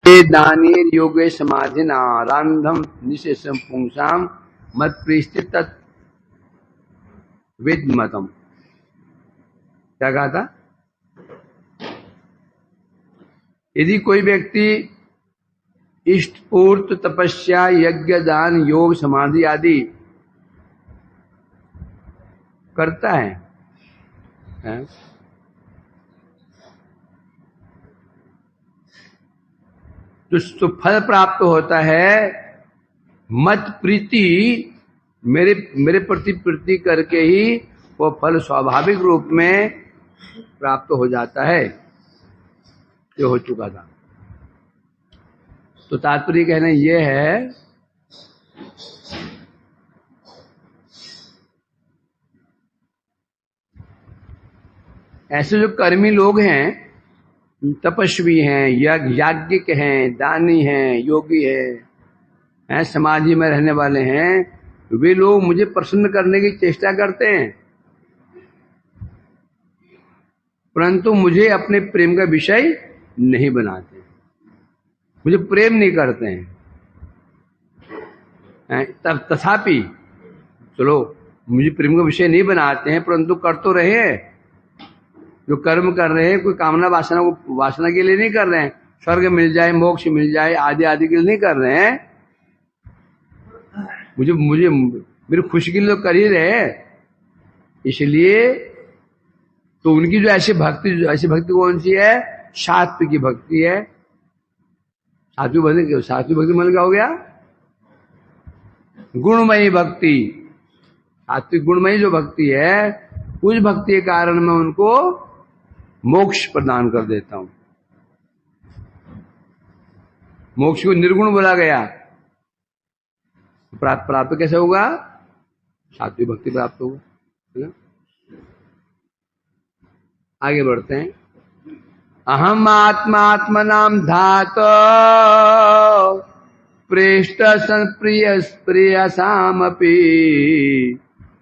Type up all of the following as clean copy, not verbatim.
दानेर योगे समाधिना रांधम निशेषम पुंसाम मत प्रीस्ति तत् विद्मतम। क्या कहा था? यदि कोई व्यक्ति इष्ट पूर्त तपस्या यज्ञ दान योग समाधि आदि करता है, तो फल प्राप्त होता है। मत प्रीति, मेरे प्रति प्रीति करके ही वो फल स्वाभाविक रूप में प्राप्त हो जाता है। ये हो चुका था। तो तात्पर्य कहना ये है ऐसे जो कर्मी लोग हैं, तपस्वी हैं, याज्ञिक हैं, दानी हैं, योगी हैं, समाधि में रहने वाले हैं, वे लोग मुझे प्रसन्न करने की चेष्टा करते हैं, परंतु मुझे अपने प्रेम का विषय नहीं बनाते, मुझे प्रेम नहीं करते हैं। तब तथापि चलो मुझे प्रेम का विषय नहीं बनाते हैं, परंतु कर तो रहे हैं। जो कर्म कर रहे हैं कोई कामना वासना के लिए नहीं कर रहे हैं, स्वर्ग मिल जाए, मोक्ष मिल जाए आदि आदि के लिए नहीं कर रहे हैं। मुझे मेरी खुशी के लिए तो कर ही रहे। इसलिए तो उनकी जो ऐसी भक्ति कौन सी है? सात्विक की भक्ति है। सात्विक भक्ति मन क्या हो गया? गुणमयी भक्ति। सात्विक गुणमयी जो भक्ति है, उस भक्ति के कारण मैं उनको मोक्ष प्रदान कर देता हूं। मोक्ष को निर्गुण बोला गया। प्राप्त कैसे होगा? सात्विक भक्ति प्राप्त होगा, है ना? आगे बढ़ते हैं। अहम आत्मात्मनाम धातो प्रेष्ट प्रिय सामपि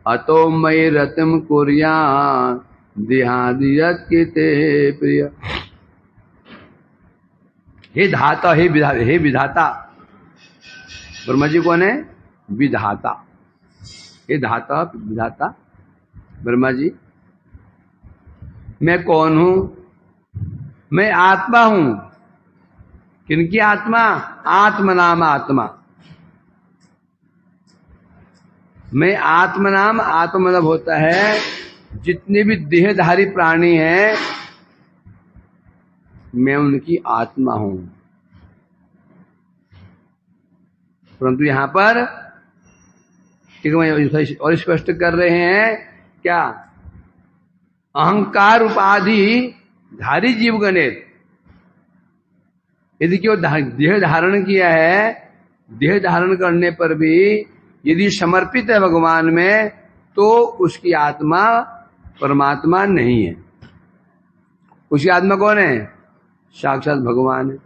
अतो मयि रतिम कुर्या देहादियत किते प्रिय। हे धाता, हे विधाता। ब्रह्मा जी कौन है? विधाता। हे धाता विधाता ब्रह्मा जी, मैं कौन हूं? मैं आत्मा हूं। किनकी आत्मा? आत्मनाम आत्मा। मैं आत्मनाम, आत्म मतलब होता है जितने भी देहधारी प्राणी हैं, मैं उनकी आत्मा हूं। परंतु यहां पर ठीक है और स्पष्ट कर रहे हैं क्या? अहंकार उपाधि धारी जीवगणित, यदि क्यों देह धारण किया है, देह धारण करने पर भी यदि समर्पित है भगवान में, तो उसकी आत्मा परमात्मा नहीं है। उसकी आत्मा कौन है? साक्षात भगवान है।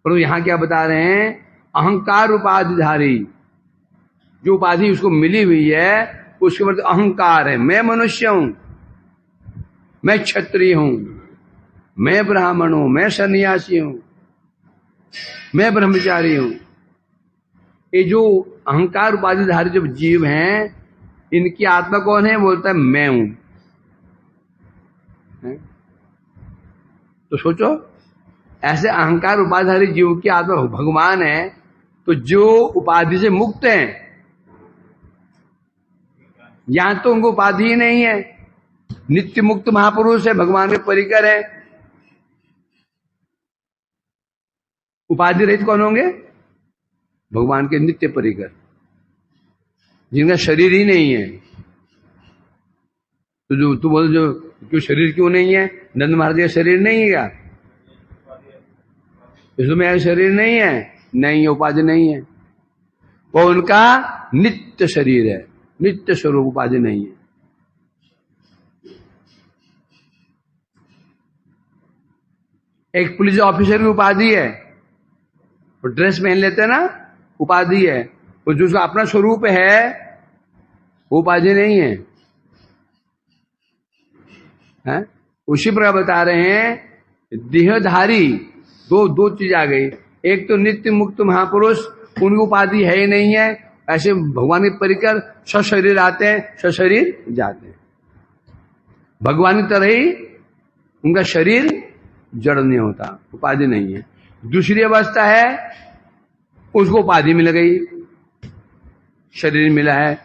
पर यहां क्या बता रहे हैं? अहंकार उपाधिधारी, जो उपाधि उसको मिली हुई है उसके बाद अहंकार है। मैं मनुष्य हूं, मैं क्षत्रिय हूं, मैं ब्राह्मण हूं, मैं सन्यासी हूं, मैं ब्रह्मचारी हूं। ये जो अहंकार उपाधिधारी जो जीव हैं, इनकी आत्मा कौन है? बोलता है मैं हूं। तो सोचो, ऐसे अहंकार उपाधिधारी जीव की आत्मा भगवान है, तो जो उपाधि से मुक्त हैं, यहां तो उनको उपाधि ही नहीं है, नित्य मुक्त महापुरुष है, भगवान के परिकर है। उपाधि रहित कौन होंगे? भगवान के नित्य परिकर, जिनका शरीर ही नहीं है। तो जो तू बोल, जो क्यों शरीर क्यों नहीं है? नंद महाराज का शरीर नहीं है क्या? इसलिए मेरा शरीर नहीं है, नहीं है, उपाधि नहीं है। वो उनका नित्य शरीर है, नित्य स्वरूप, उपाधि नहीं है। एक पुलिस ऑफिसर की उपाधि है, वो ड्रेस पहन लेते हैं ना, उपाधि है। और जो उसका अपना स्वरूप है वो उपाधि नहीं है, हैं? उसी प्रकार बता रहे हैं देहधारी दो दो चीज आ गई। एक तो नित्य मुक्त महापुरुष, उनकी उपाधि है ही नहीं है, ऐसे भगवान के परिकर सशरीर आते हैं, सशरीर जाते हैं। भगवान की तरह ही उनका शरीर जड़ नहीं होता, उपाधि नहीं है। दूसरी अवस्था है, उसको उपाधि मिल गई, शरीर मिला है,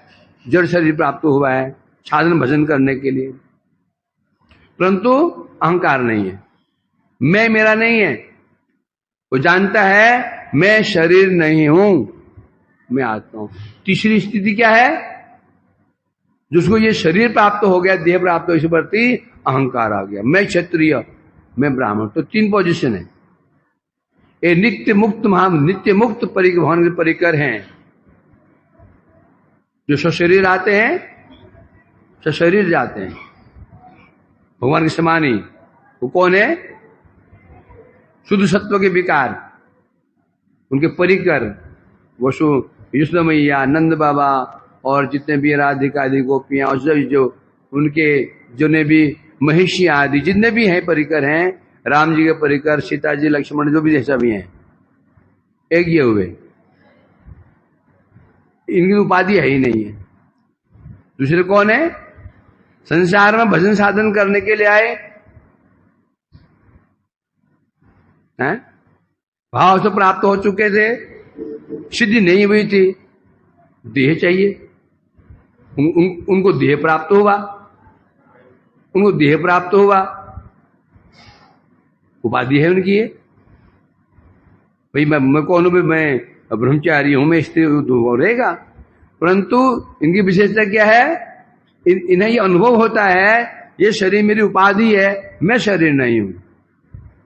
जड़ शरीर प्राप्त हुआ है साधन भजन करने के लिए, परंतु अहंकार नहीं है, मैं मेरा नहीं है। वो जानता है मैं शरीर नहीं हूं, मैं आत्मा हूं। तीसरी स्थिति क्या है, जिसको ये शरीर प्राप्त हो गया, देह प्राप्त हो, इस प्रति अहंकार आ गया, मैं क्षत्रिय, मैं ब्राह्मण। तो तीन पोजीशन है। ये नित्य मुक्त नित्य मुक्त भगवान के परिकर हैं, जो सशरीर आते हैं, सशरीर जाते हैं, भगवान के समान ही। वो कौन है, शुद्ध सत्व के विकार, उनके परिकर, वसु युष्ण मैया, नंद बाबा और जितने भी राधिका आदि गोपियां, और जो उनके जो ने भी महिषी आदि जितने भी हैं परिकर हैं, राम जी के परिकर, सीता जी, लक्ष्मण, जो भी जैसा भी हैं, एक ये हुए, इनकी उपाधि है ही नहीं है। दूसरे कौन है, संसार में भजन साधन करने के लिए आए हैं, भाव से प्राप्त हो चुके थे, सिद्धि नहीं हुई थी, देह चाहिए, उनको देह प्राप्त हुआ, उनको देह प्राप्त हुआ, उपाधि है उनकी है। भाई मैं कौन हूं, मैं ब्रह्मचारी हूं, मैं स्त्री रहेगा, परंतु इनकी विशेषता क्या है, इन्हें ये अनुभव होता है ये शरीर मेरी उपाधि है, मैं शरीर नहीं हूं।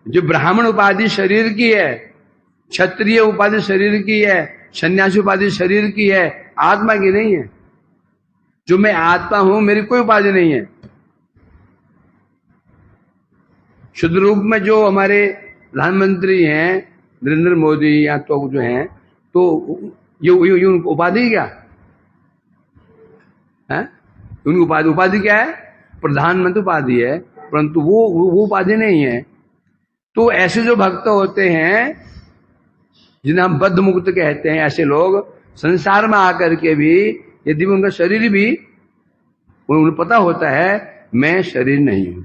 जो ब्राह्मण उपाधि शरीर की है, क्षत्रिय उपाधि शरीर की है, सन्यासी उपाधि शरीर की है, आत्मा की नहीं है। जो मैं आत्मा हूं, मेरी कोई उपाधि नहीं है। शुद्ध रूप में जो हमारे प्रधानमंत्री हैं नरेंद्र मोदी या तो जो हैं, तो ये उनको उपाधि क्या है, उनकी उपाधि क्या है, प्रधानमंत्री उपाधि है, परंतु वो उपाधि नहीं है। तो ऐसे जो भक्त होते हैं जिन्हें हम बद्ध मुक्त कहते हैं, ऐसे लोग संसार में आकर के भी यदि उनका शरीर भी, उन्हें पता होता है मैं शरीर नहीं हूं,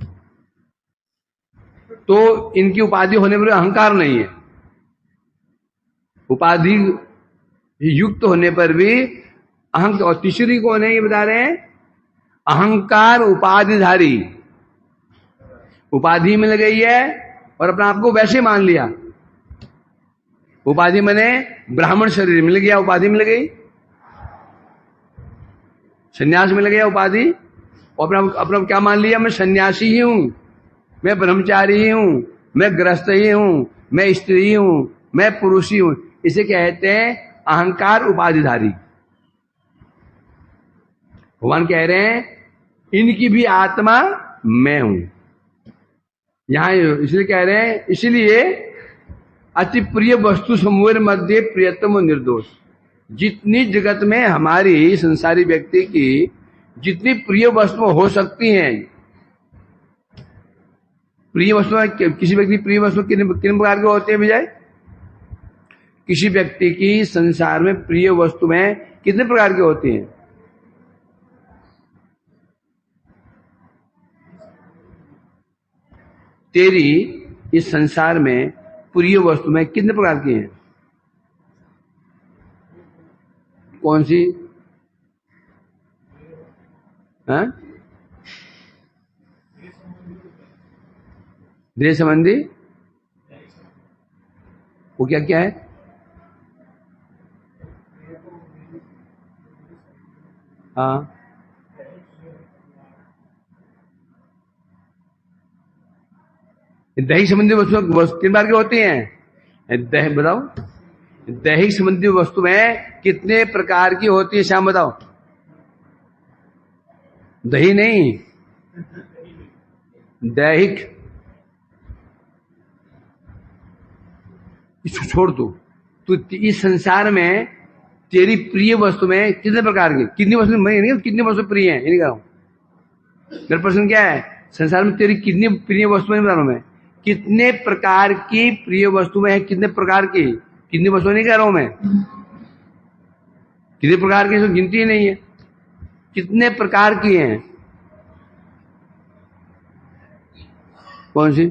तो इनकी उपाधि होने पर अहंकार नहीं है। उपाधि युक्त होने पर भी अहंकार। और तीसरी कौन है ये बता रहे हैं, अहंकार उपाधिधारी, उपाधि मिल गई है और अपने आप को वैसे मान लिया। उपाधि मने ब्राह्मण शरीर मिल गया, उपाधि मिल गई, सन्यास मिल गया, उपाधि, और अपना क्या मान लिया, मैं सन्यासी ही हूं, मैं ब्रह्मचारी ही हूं, मैं गृहस्थ ही हूं, मैं स्त्री हूं, मैं पुरुष ही हूं। इसे कहते हैं अहंकार उपाधिधारी। भगवान कह रहे हैं इनकी भी आत्मा मैं हूं। यहां इसलिए कह रहे हैं, इसलिए अति प्रिय वस्तु समूह मध्य प्रियतम निर्दोष। जितनी जगत में हमारी संसारी व्यक्ति की जितनी प्रिय वस्तु हो सकती हैं, प्रिय वस्तु किसी व्यक्ति प्रिय वस्तु किन प्रकार के होते हैं विजय, किसी व्यक्ति की संसार में प्रिय वस्तुएं कितने प्रकार की होती हैं, तेरी इस संसार में प्रिय वस्तुएं कितने प्रकार की हैं, कौन सी है, देह संबंधी, वो क्या क्या है, हाँ दैहिक संबंधी वस्तु कितने बार की होती हैं, बताओ दैहिक संबंधी वस्तुएं कितने प्रकार की होती है, श्याम बताओ। दही नहीं, दैहिक, इसको छोड़ दो। तो इस संसार में तेरी प्रिय वस्तु में कितने प्रकार की, कितनी वस्तु नहीं, कितनी वस्तु प्रिय है, ये नहीं कह रहा हूं। मेरा प्रश्न क्या है, संसार में तेरी कितनी प्रिय वस्तुएं बता रहा हूं मैं, कितने प्रकार की प्रिय वस्तु में है, कितने प्रकार की, कितनी वस्तु नहीं कह रहा हूं मैं, कितने प्रकार की, इसमें गिनती ही नहीं है, कितने प्रकार की हैं। कौन सी?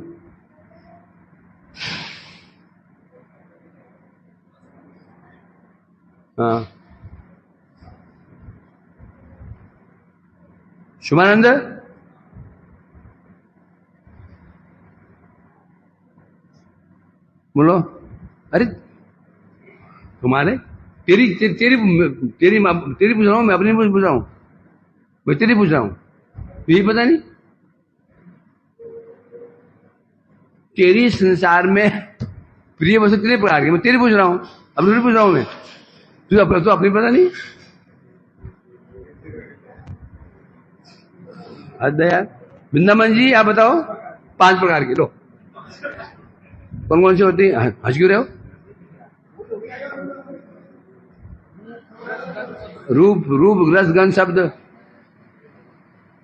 हाँ, शुभानंद, बोलो। अरे तुम्हारे तेरी तेरी तेरी तेरी तेरी पूछ रहा हूं मैं, अपनी पूछ रहा हूं मैं, तेरी पूछ रहा हूं, यही पता नहीं। तेरी संसार में प्रिय वस्तु कितने प्रकार की, मैं तेरी पूछ रहा हूं, अपनी पूछ रहा हूं मैं, तो अपनी पता नहीं। हद है यार। वृंदावन जी आप बताओ, 5 प्रकार की, लो कौन कौन सी होती है? हंस क्यों रहे हो? रूप, रूप रस गंध शब्द,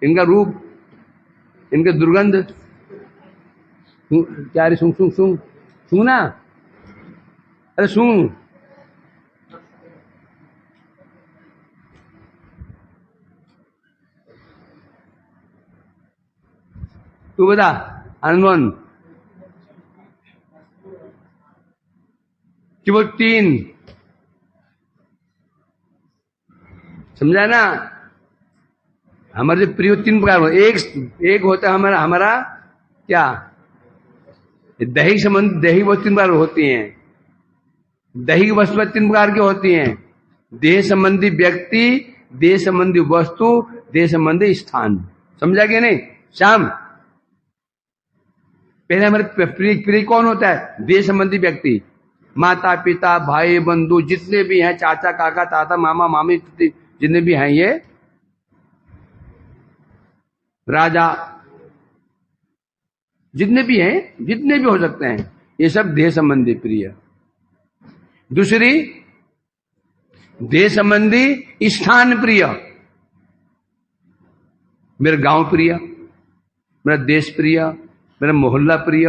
इनका रूप, इनके दुर्गंध, क्या रे, सुन सुन सुन सुन ना, अरे सुन, तू बता आनंदमोहन कि वो 3 समझा ना। हमारे जो प्रिय 3 प्रकार हो, एक होता है हमारा हमारा क्या, दैहिक संबंध, दैहिक वस्तु 3 प्रकार होती हैं, दैहिक वस्तु 3 प्रकार की होती हैं, देह संबंधी व्यक्ति, देह संबंधी वस्तु, देह संबंधी स्थान। समझा कि नहीं श्याम? पहले हमारे प्रिय कौन होता है? देह संबंधी व्यक्ति, माता पिता भाई बंधु जितने भी हैं, चाचा काका ताता मामा मामी जितने भी हैं, ये राजा जितने भी हैं, जितने भी हो सकते हैं, ये सब देह संबंधी प्रिय। दूसरी देह संबंधी स्थान प्रिय, मेरा गांव प्रिय, मेरा देश प्रिय, मेरा मोहल्ला प्रिय,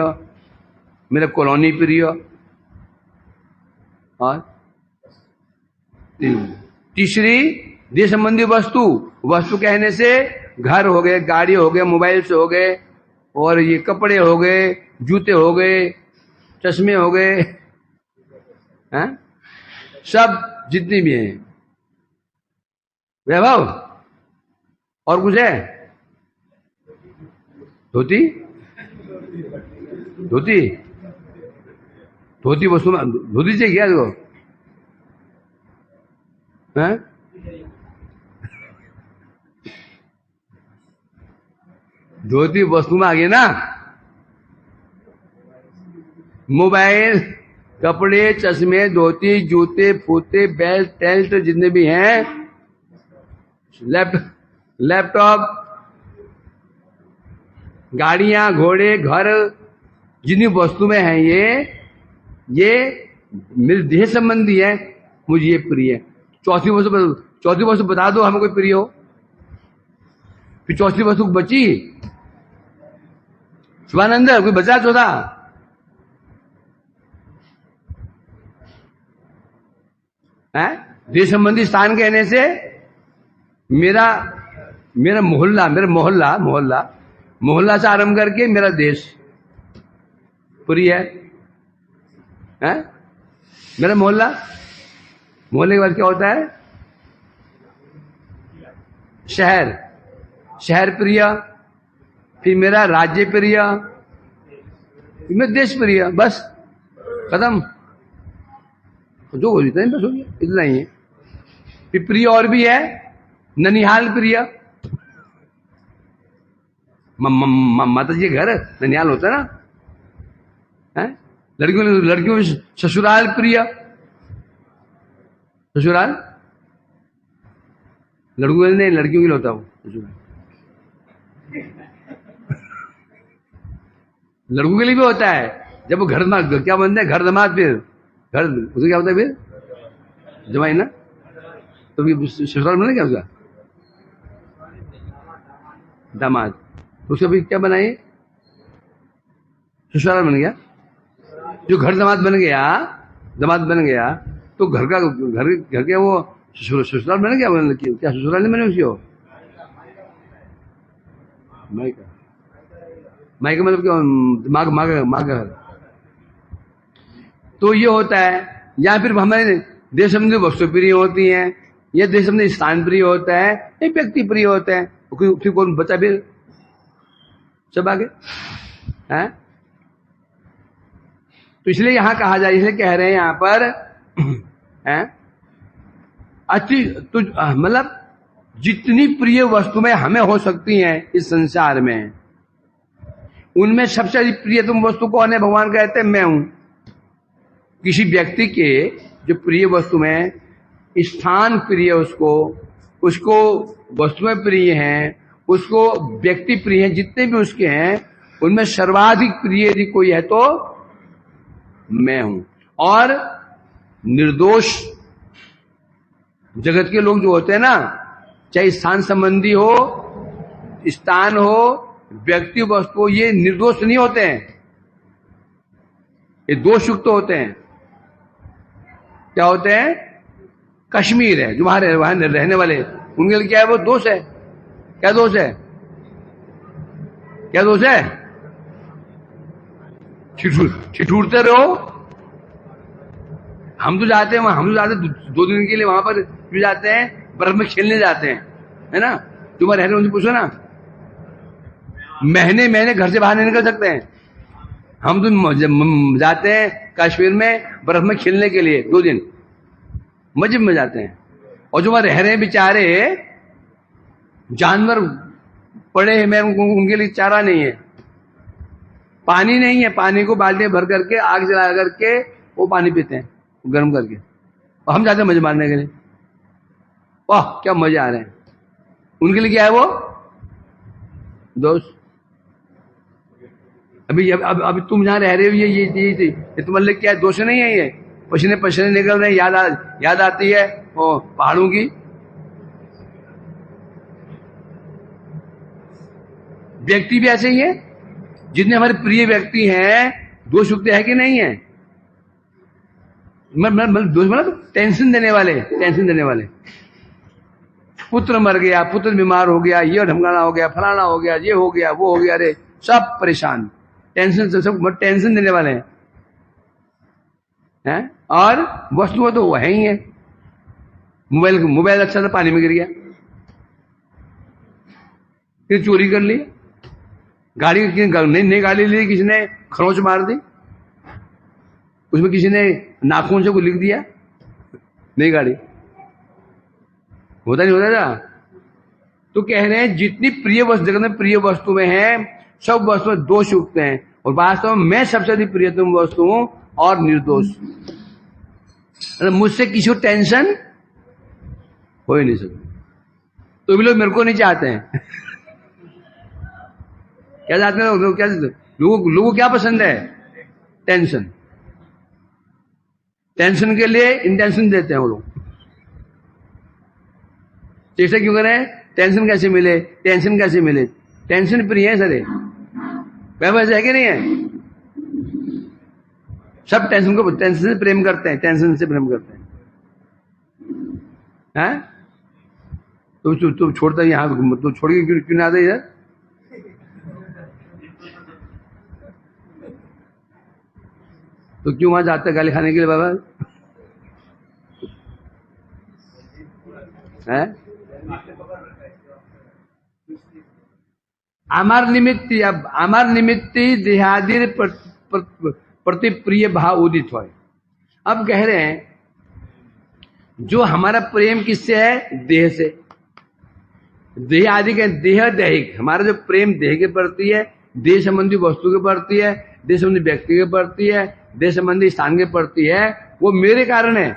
मेरा कॉलोनी प्रिय। और तीसरी देह संबंधी वस्तु, वस्तु कहने से घर हो गए, गाड़ी हो गए, मोबाइल से हो गए, और ये कपड़े हो गए, जूते हो गए, चश्मे हो गए, हैं? सब जितनी भी हैं। वैभव और कुछ है? धोती, धोती, धोती वस्तु में धोती चाहिए क्या देखो, हैं? धोती वस्तु में आ गई ना। मोबाइल, कपड़े, चश्मे, धोती, जूते, फूते, बेल्ट, टेल्ट जितने भी हैं, लैपटॉप, गाड़ियां, घोड़े, घर, जितनी वस्तु में हैं, ये मेरे देह संबंधी है, मुझे ये प्रिय है। चौथी वस्तु बता दो हमें कोई प्रिय हो, फिर चौथी वस्तु बची शिवानंद, कोई बचा चौथा? है देह संबंधी स्थान कहने से मेरा मोहल्ला, मोहल्ला से आरंभ करके मेरा देश प्रिय है, मेरा मोहल्ला, मोहल्ले के बाद क्या होता है? शहर प्रिय, फिर मेरा राज्य प्रिय, फिर मेरा देश प्रिय, बस खत्म। जो हो जाता है बस हो गया, इतना ही है। फिर प्रिय और भी है, ननिहाल प्रिय, माता जी घर ननिहाल होता है ना, है? लड़कियों में ससुराल प्रिय, ससुराल लड़कियों नहीं, लड़कियों के लिए होता हूं ससुराल, लड़कों के लिए भी होता है। जब वो घर क्या बनता है, घर दमाद, फिर घर उसको क्या होता है, फिर जमाई ना, तो ससुराल बना क्या उसका दामाद, उसका भी क्या बनाए, ससुराल बन गया। जो घर दामाद बन गया तो घर के वो ससुराल बन गया। क्या ससुराल नहीं बने उसकी हो? मायका मतलब क्या? माँ का घर। तो ये होता है। या फिर हमारे देश संबंधी वस्तु प्रिय होती हैं, या देश संबंधी स्थान प्रिय होता है, या व्यक्ति प्रिय होता है। फिर कौन बचा? फिर सब आगे है। तो इसलिए यहां कहा जाए, इसलिए कह रहे हैं यहां पर है अति तो मतलब जितनी प्रिय वस्तुएं हमें हो सकती हैं इस संसार में, उनमें सबसे अधिक प्रियतम वस्तु कौन है? भगवान कहते हैं मैं हूं। किसी व्यक्ति के जो प्रिय वस्तु में स्थान प्रिय, उसको वस्तुएं प्रिय हैं, उसको व्यक्ति प्रिय हैं, जितने भी उसके हैं उनमें सर्वाधिक प्रिय यदि कोई है तो मैं हूं। और निर्दोष जगत के लोग जो होते हैं ना, चाहे स्थान संबंधी हो, स्थान हो, व्यक्ति वस्तु हो, ये निर्दोष नहीं होते हैं, ये दोषयुक्त होते हैं। क्या होते हैं? कश्मीर है जो वहां रहने वाले, उनके लिए क्या है? वो दोष है। क्या दोष है? क्या दोष है? ठिठुरते रहो। हम तो जाते हैं 2 दिन के लिए वहां पर भी जाते हैं, बर्फ में खेलने जाते हैं, है ना। तुम्हारे रहने उनसे पूछो ना, महीने घर से बाहर नहीं निकल सकते हैं। हम तो जाते हैं कश्मीर में बर्फ में खेलने के लिए 2 दिन, मजे में जाते हैं। और जो वहां रह रहे हैं बेचारे जानवर पड़े हैं, उनके लिए चारा नहीं है, पानी नहीं है। पानी को बाल्टी भर करके आग जला करके वो पानी पीते हैं गर्म करके, और हम जाते हैं मजे मारने के लिए। वाह क्या मजे आ रहे हैं। उनके लिए क्या है? वो दोस्त। अभी तुम जहां रह रहे हो ये तुम्हारे लिए क्या दोष नहीं है? ये पसीने निकल रहे हैं, याद आती है वो पहाड़ों की। व्यक्ति भी ऐसे ही है, जितने हमारे प्रिय व्यक्ति हैं, दोषयुक्त है कि नहीं है? मतलब टेंशन देने वाले। पुत्र मर गया, पुत्र बीमार हो गया, ये ढमकाना हो गया, फलाना हो गया, ये हो गया, वो हो गया, अरे सब परेशान, सब टेंशन देने वाले हैं। और वस्तु तो वो है ही है। मोबाइल अच्छा था, पानी में गिर गया, फिर चोरी कर ली। नई गाड़ी ली, किसी ने खरोंच मार दी, उसमें किसी ने नाखून से कुछ लिख दिया, नई गाड़ी। होता नहीं होता था। तो कह रहे हैं जितनी प्रिय वस्तु जगत में प्रिय वस्तु में है, सब वस्तुएं दोषयुक्त हैं, और वास्तव में मैं सबसे अधिक प्रियतम वस्तु हूं और निर्दोष। मुझसे किसी को टेंशन हो ही नहीं सकती। तो भी लोग मेरे को नहीं चाहते हैं। क्या चाहते हैं लोग? लोगों को क्या पसंद है? टेंशन के लिए इंटेंशन देते हैं वो लोग। चेष्टा क्यों करें? टेंशन कैसे मिले? टेंशन प्रिय है सर, वैसे है कि नहीं है? सब टेंशन से प्रेम करते हैं, हैं? तो छोड़ता है यहां, तो छोड़ के क्यों ना आते इधर? तो क्यों वहां जाते गाली खाने के लिए बाबा? है আমার निमित्ती देहादिर प्रति प्रिय भाव उदित हो। अब कह रहे हैं जो हमारा प्रेम किससे है? देह से। देह आदि के देह दैहिक, हमारा जो प्रेम देह के प्रति है, देह संबंधी वस्तु के प्रति है, देह संबंधी व्यक्ति के प्रति है, देह संबंधी स्थान के प्रति है, वो मेरे कारण है।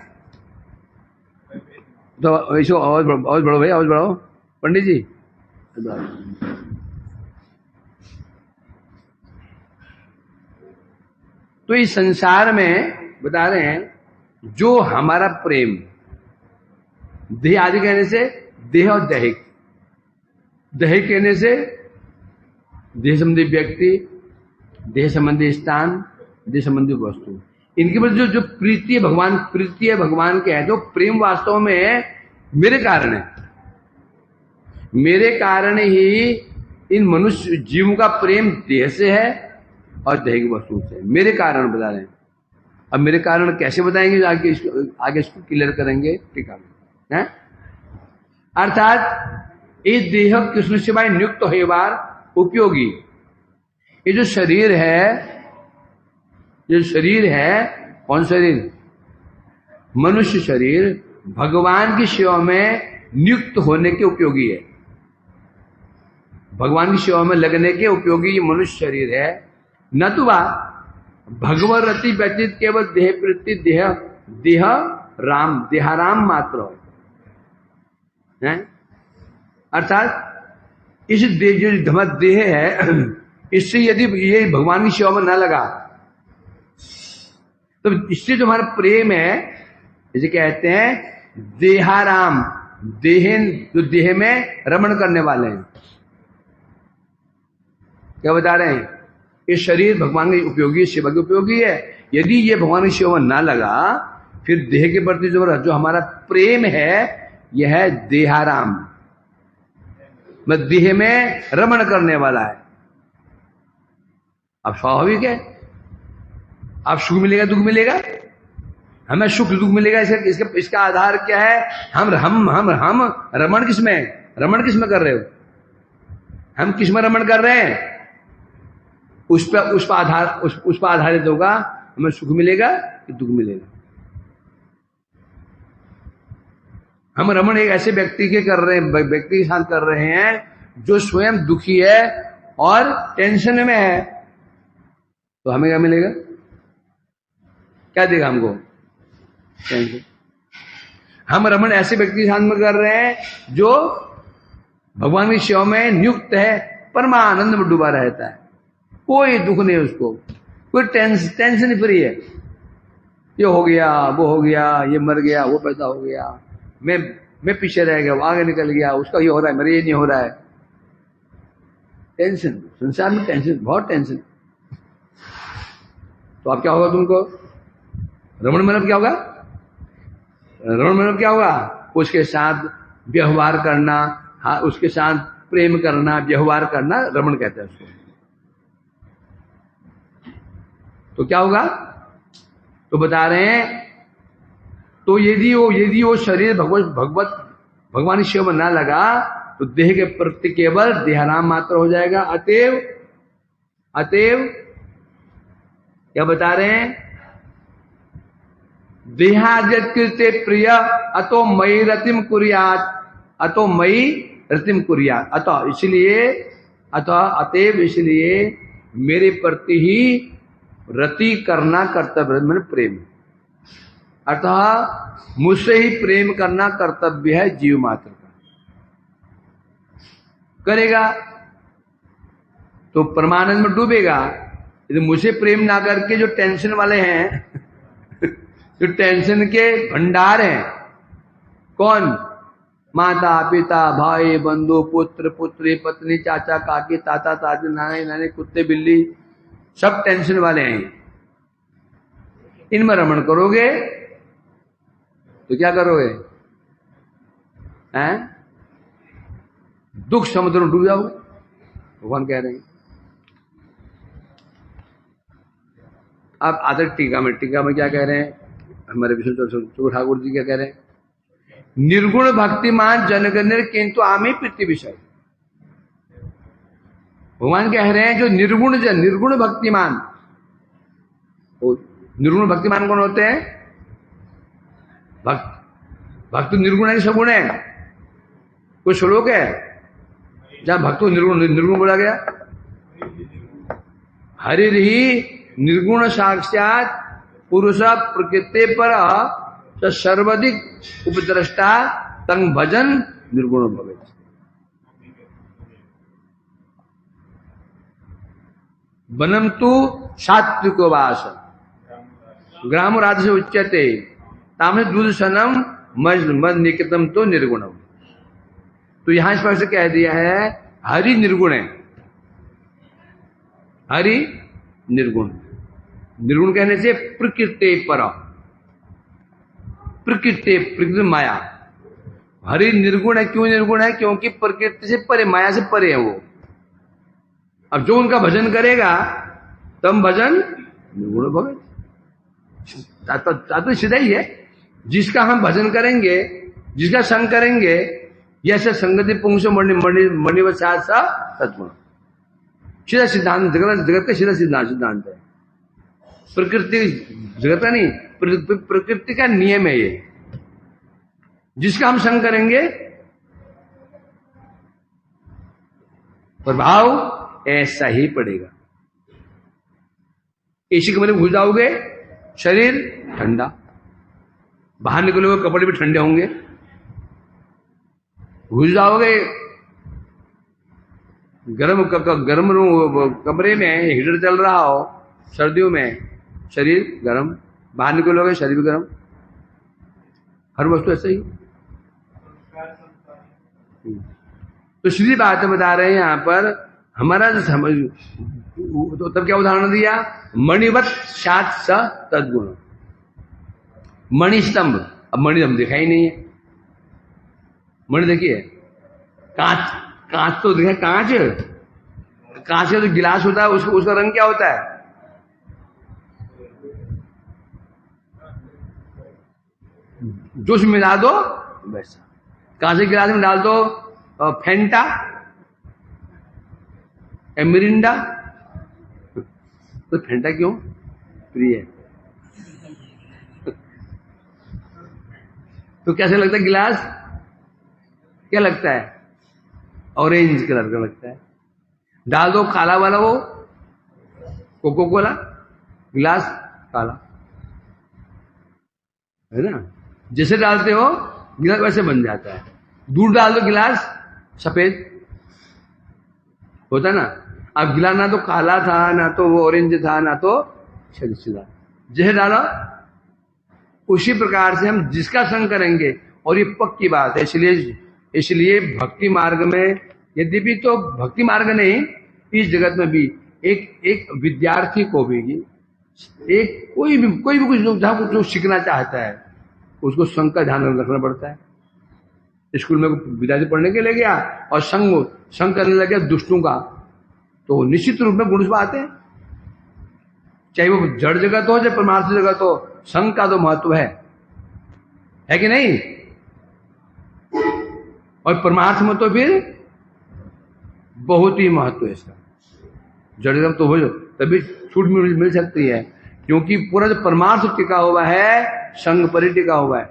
तो इसको आवाज बढ़ो भाई, आवाज बढ़ाओ पंडित जी। तो इस संसार में बता रहे हैं जो हमारा प्रेम देह आदि कहने से देह और दैहिक, दैहिक कहने से देह संबंधी व्यक्ति, देह संबंधी स्थान, देह संबंधी वस्तु, इनके पर जो प्रीति है भगवान, प्रीति है भगवान के है, जो प्रेम वास्तव में मेरे कारण है। मेरे कारण ही इन मनुष्य जीवों का प्रेम देह से है और देह की वस्तु से, मेरे कारण बता रहे हैं। अब मेरे कारण कैसे बताएंगे, आगे इसको क्लियर करेंगे टीका में है। अर्थात ये देह कृष्ण शिवाय नियुक्त होवार उपयोगी, ये जो शरीर है, कौन शरीर? मनुष्य शरीर भगवान की सेवा में नियुक्त होने के उपयोगी है, भगवान की सेवा में लगने के उपयोगी ये मनुष्य शरीर है। न तो भगवत रति व्यतीत केवल देह प्रति देहाराम मात्र है। अर्थात इस जो देह है, इससे यदि ये भगवान की सेवा में न लगा तो इससे जो हमारा प्रेम है, इसे कहते हैं देहाराम, जो देह में रमण करने वाले हैं। क्या बता रहे हैं? ये शरीर भगवान के उपयोगी, सेवा के उपयोगी है। यदि ये भगवान की सेवा ना लगा, फिर देह के प्रति जो हमारा प्रेम है, यह है देहाराम, मतलब देह में रमण करने वाला है। अब स्वाभाविक है, अब सुख मिलेगा दुख मिलेगा, हमें सुख दुख मिलेगा। इसका आधार क्या है? हम रमण किसमें कर रहे हो? हम किसमें रमण कर रहे हैं? उस पर आधारित होगा हमें सुख मिलेगा कि दुख मिलेगा। हम रमण एक ऐसे व्यक्ति के साथ कर रहे हैं जो स्वयं दुखी है और टेंशन में है, तो हमें क्या मिलेगा? क्या देगा हमको? टेंशन। हम रमण ऐसे व्यक्ति के साथ में कर रहे हैं जो भगवान की सेवा में नियुक्त है, परमानंद में डूबा रहता है, कोई दुख नहीं उसको, कोई टेंशन फ्री है। ये हो गया, वो हो गया, ये मर गया, वो पैदा हो गया, मैं पीछे रह गया, वो आगे निकल गया, उसका ये हो रहा है, मेरे ये नहीं हो रहा है। टेंशन, संसार में टेंशन, बहुत टेंशन। तो अब क्या होगा तुमको? रमण मतलब क्या होगा? रमण मतलब क्या होगा? उसके साथ व्यवहार करना, हाँ, उसके साथ प्रेम करना, व्यवहार करना, रमण कहते हैं उसको। तो क्या होगा? तो बता रहे हैं, तो यदि वो शरीर भगवान की सेवा में ना लगा तो देह के प्रति केवल देहाराम मात्र हो जाएगा। अतएव क्या बता रहे हैं? देहाद्यकृते प्रिय अतो मयि रतिम कुर्यात्, अतएव इसलिए मेरे प्रति ही रति करना कर्तव्य, मैंने प्रेम, अतः मुझसे ही प्रेम करना कर्तव्य है जीव मात्र का। करेगा तो परमानंद में डूबेगा। यदि मुझे प्रेम ना करके जो टेंशन वाले हैं जो टेंशन के भंडार हैं, कौन? माता पिता भाई बंधु पुत्र पुत्री पत्नी चाचा काकी ताता ताती नाने नाने कुत्ते बिल्ली, सब टेंशन वाले हैं। इनमें रमण करोगे तो क्या करोगे? हैं? दुख समुद्र में डूब जाओगे, भगवान कह रहे हैं। अब आदर टीका में क्या कह रहे हैं हमारे विष्णु ठाकुर जी? क्या कह रहे हैं? निर्गुण भक्तिमान जनगणर किंतु आमी प्रीति विषय। भगवान कह रहे हैं जो निर्गुण भक्तिमान, निर्गुण भक्तिमान कौन होते हैं? भक्त निर्गुण है, सगुण है? कोई श्लोक है जहां भक्त निर्गुण बोला गया? हरि निर्गुण साक्षात पुरुष प्रकृति पर सर्वाधिक उपद्रष्टा तंग भजन निर्गुण भवे। वनम तु सात्विको वास ग्राम राध से उच्यते तामस दूषणम मद निकटम तो निर्गुणम। तो यहां स्पष्ट कह दिया है हरि निर्गुण है, हरि निर्गुण। निर्गुण कहने से प्रकृति पर, प्रकृति माया। हरि निर्गुण है, क्यों निर्गुण है? क्योंकि प्रकृति से परे, माया से परे है वो। अब जो उनका भजन करेगा तम भजन निर्गुण भवे। तो सीधा ही है, जिसका हम भजन करेंगे, जिसका संग करेंगे, यह संगति पुंस मणिवसात सा सत्गुण। सीधा सिद्धांत, जगत का सीधा सिद्धांत है। प्रकृति जगत का नहीं, प्रकृति का नियम है ये। जिसका हम संग करेंगे प्रभाव ऐसा ही पड़ेगा। एसी कमरे में घुस जाओगे, शरीर ठंडा, बाहर निकलोगे कपड़े भी ठंडे होंगे। घुस जाओगे गर्म कमरे में, हीटर चल रहा हो सर्दियों में, शरीर गर्म, बाहर निकलोगे शरीर भी गर्म। हर वस्तु ऐसा ही। तो सीधी बात बता रहे हैं यहां पर। हमारा जो समझ, तो तब क्या उदाहरण दिया? मणिवत सात स तद्गुण। मणि स्तंभ, अब मणि हम दिखाई नहीं है। मणि देखिए, कांच तो दिखा, कांच का जो गिलास होता है उसका रंग क्या होता है? जो उसमें मिला दो वैसा। कांच के गिलास में डाल दो फेंटा, मिरिंडा, तो फेंटा क्यों प्रिय है? तो कैसे लगता है गिलास? क्या लगता है? ऑरेंज कलर का लगता है। डाल दो काला वाला, वो कोको कोला, गिलास काला, है ना? जैसे डालते हो गिलास वैसे बन जाता है। दूध डाल दो गिलास सफेद होता ना। अब गिलास ना तो काला था, ना तो वो ऑरेंज था, ना तो सीधा, जैसे डाला उसी प्रकार से हम जिसका संग करेंगे। और ये पक्की बात है। इसलिए भक्ति मार्ग में, यद्यपि तो भक्ति मार्ग नहीं, इस जगत में भी एक विद्यार्थी को भी, एक कोई भी कुछ जहां कुछ सीखना चाहता है उसको संग का ध्यान रखना पड़ता है। स्कूल में विद्यार्थी पढ़ने के लिए गया और संग करने लगे दुष्टों का, तो निश्चित रूप में गुण आते हैं। चाहे वो जड़ जगत हो चाहे परमार्थ जगत हो, संग का तो महत्व है कि नहीं? और परमार्थ में तो फिर बहुत ही महत्व है इसका। जड़ जगत तो हो तभी छूट मिल सकती है, क्योंकि पूरा जो परमार्थ टिका हुआ है संग पर ही टिका हुआ है।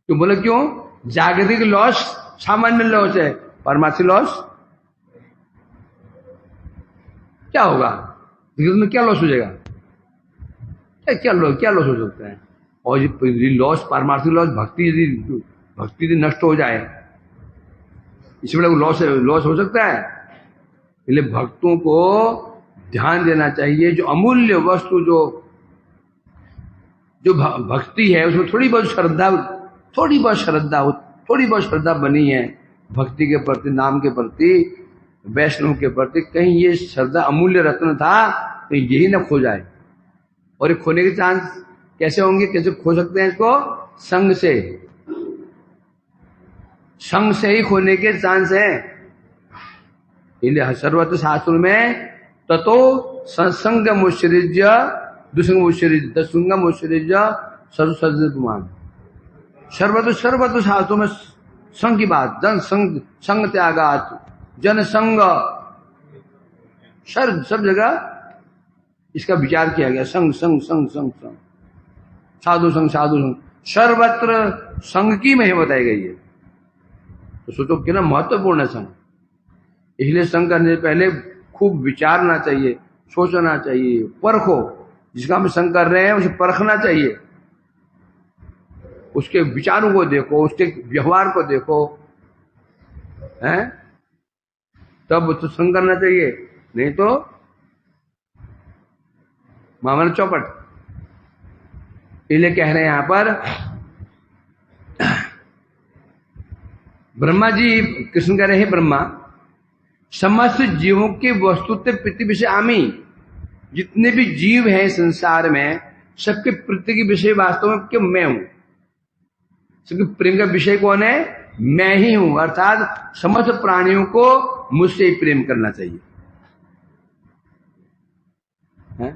तो बोले क्यों? जागतिक लॉस सामान्य लॉस है, परमार्थी लॉस क्या होगा? जगत में क्या लॉस हो जाएगा? क्या लॉस हो सकता है? और ये लॉस, पारमार्थी लॉस, भक्ति यदि नष्ट हो जाए, इससे बड़ा लॉस हो सकता है? इसलिए भक्तों को ध्यान देना चाहिए। जो अमूल्य वस्तु जो भक्ति है, उसमें थोड़ी बहुत श्रद्धा बनी है भक्ति के प्रति, नाम के प्रति, वैष्णव के प्रति। कहीं ये श्रद्धा अमूल्य रत्न था तो यही न खो जाए। और ये खोने के चांस कैसे होंगे? कैसे खो सकते हैं इसको? संग से ही खोने के चांस है। इसलिए सर्वत्र शास्त्र में ततो संसंग मुश्रिज्य दुसंग मुश्रिज्य दसुंग मुश्रिज्य सर्वसज्जमान। सर्वत्र शास्त्रों में संग की बात, जन संग त्यागात, जन संग, सब जगह इसका विचार किया गया। संग साधु संग, सर्वत्र संग की महिमा बताई गई है। तो सोचो कितना महत्वपूर्ण है संग। इसलिए संग करने से पहले खूब विचारना चाहिए, सोचना चाहिए, परखो। जिसका हम संग कर रहे हैं उसे परखना चाहिए, उसके विचारों को देखो, उसके व्यवहार को देखो, हैं? तब तो संग करना चाहिए, नहीं तो मामला चौपट। इसलिए कह रहे हैं यहां पर ब्रह्मा जी, कृष्ण कह रहे हैं ब्रह्मा, समस्त जीवों के वस्तुत्व प्रति विषय आमी, जितने भी जीव हैं संसार में सबके प्रति के विषय वास्तव में क्यों मैं हूं। सबके प्रेम का विषय कौन है? मैं ही हूं। अर्थात समस्त प्राणियों को मुझसे ही प्रेम करना चाहिए है?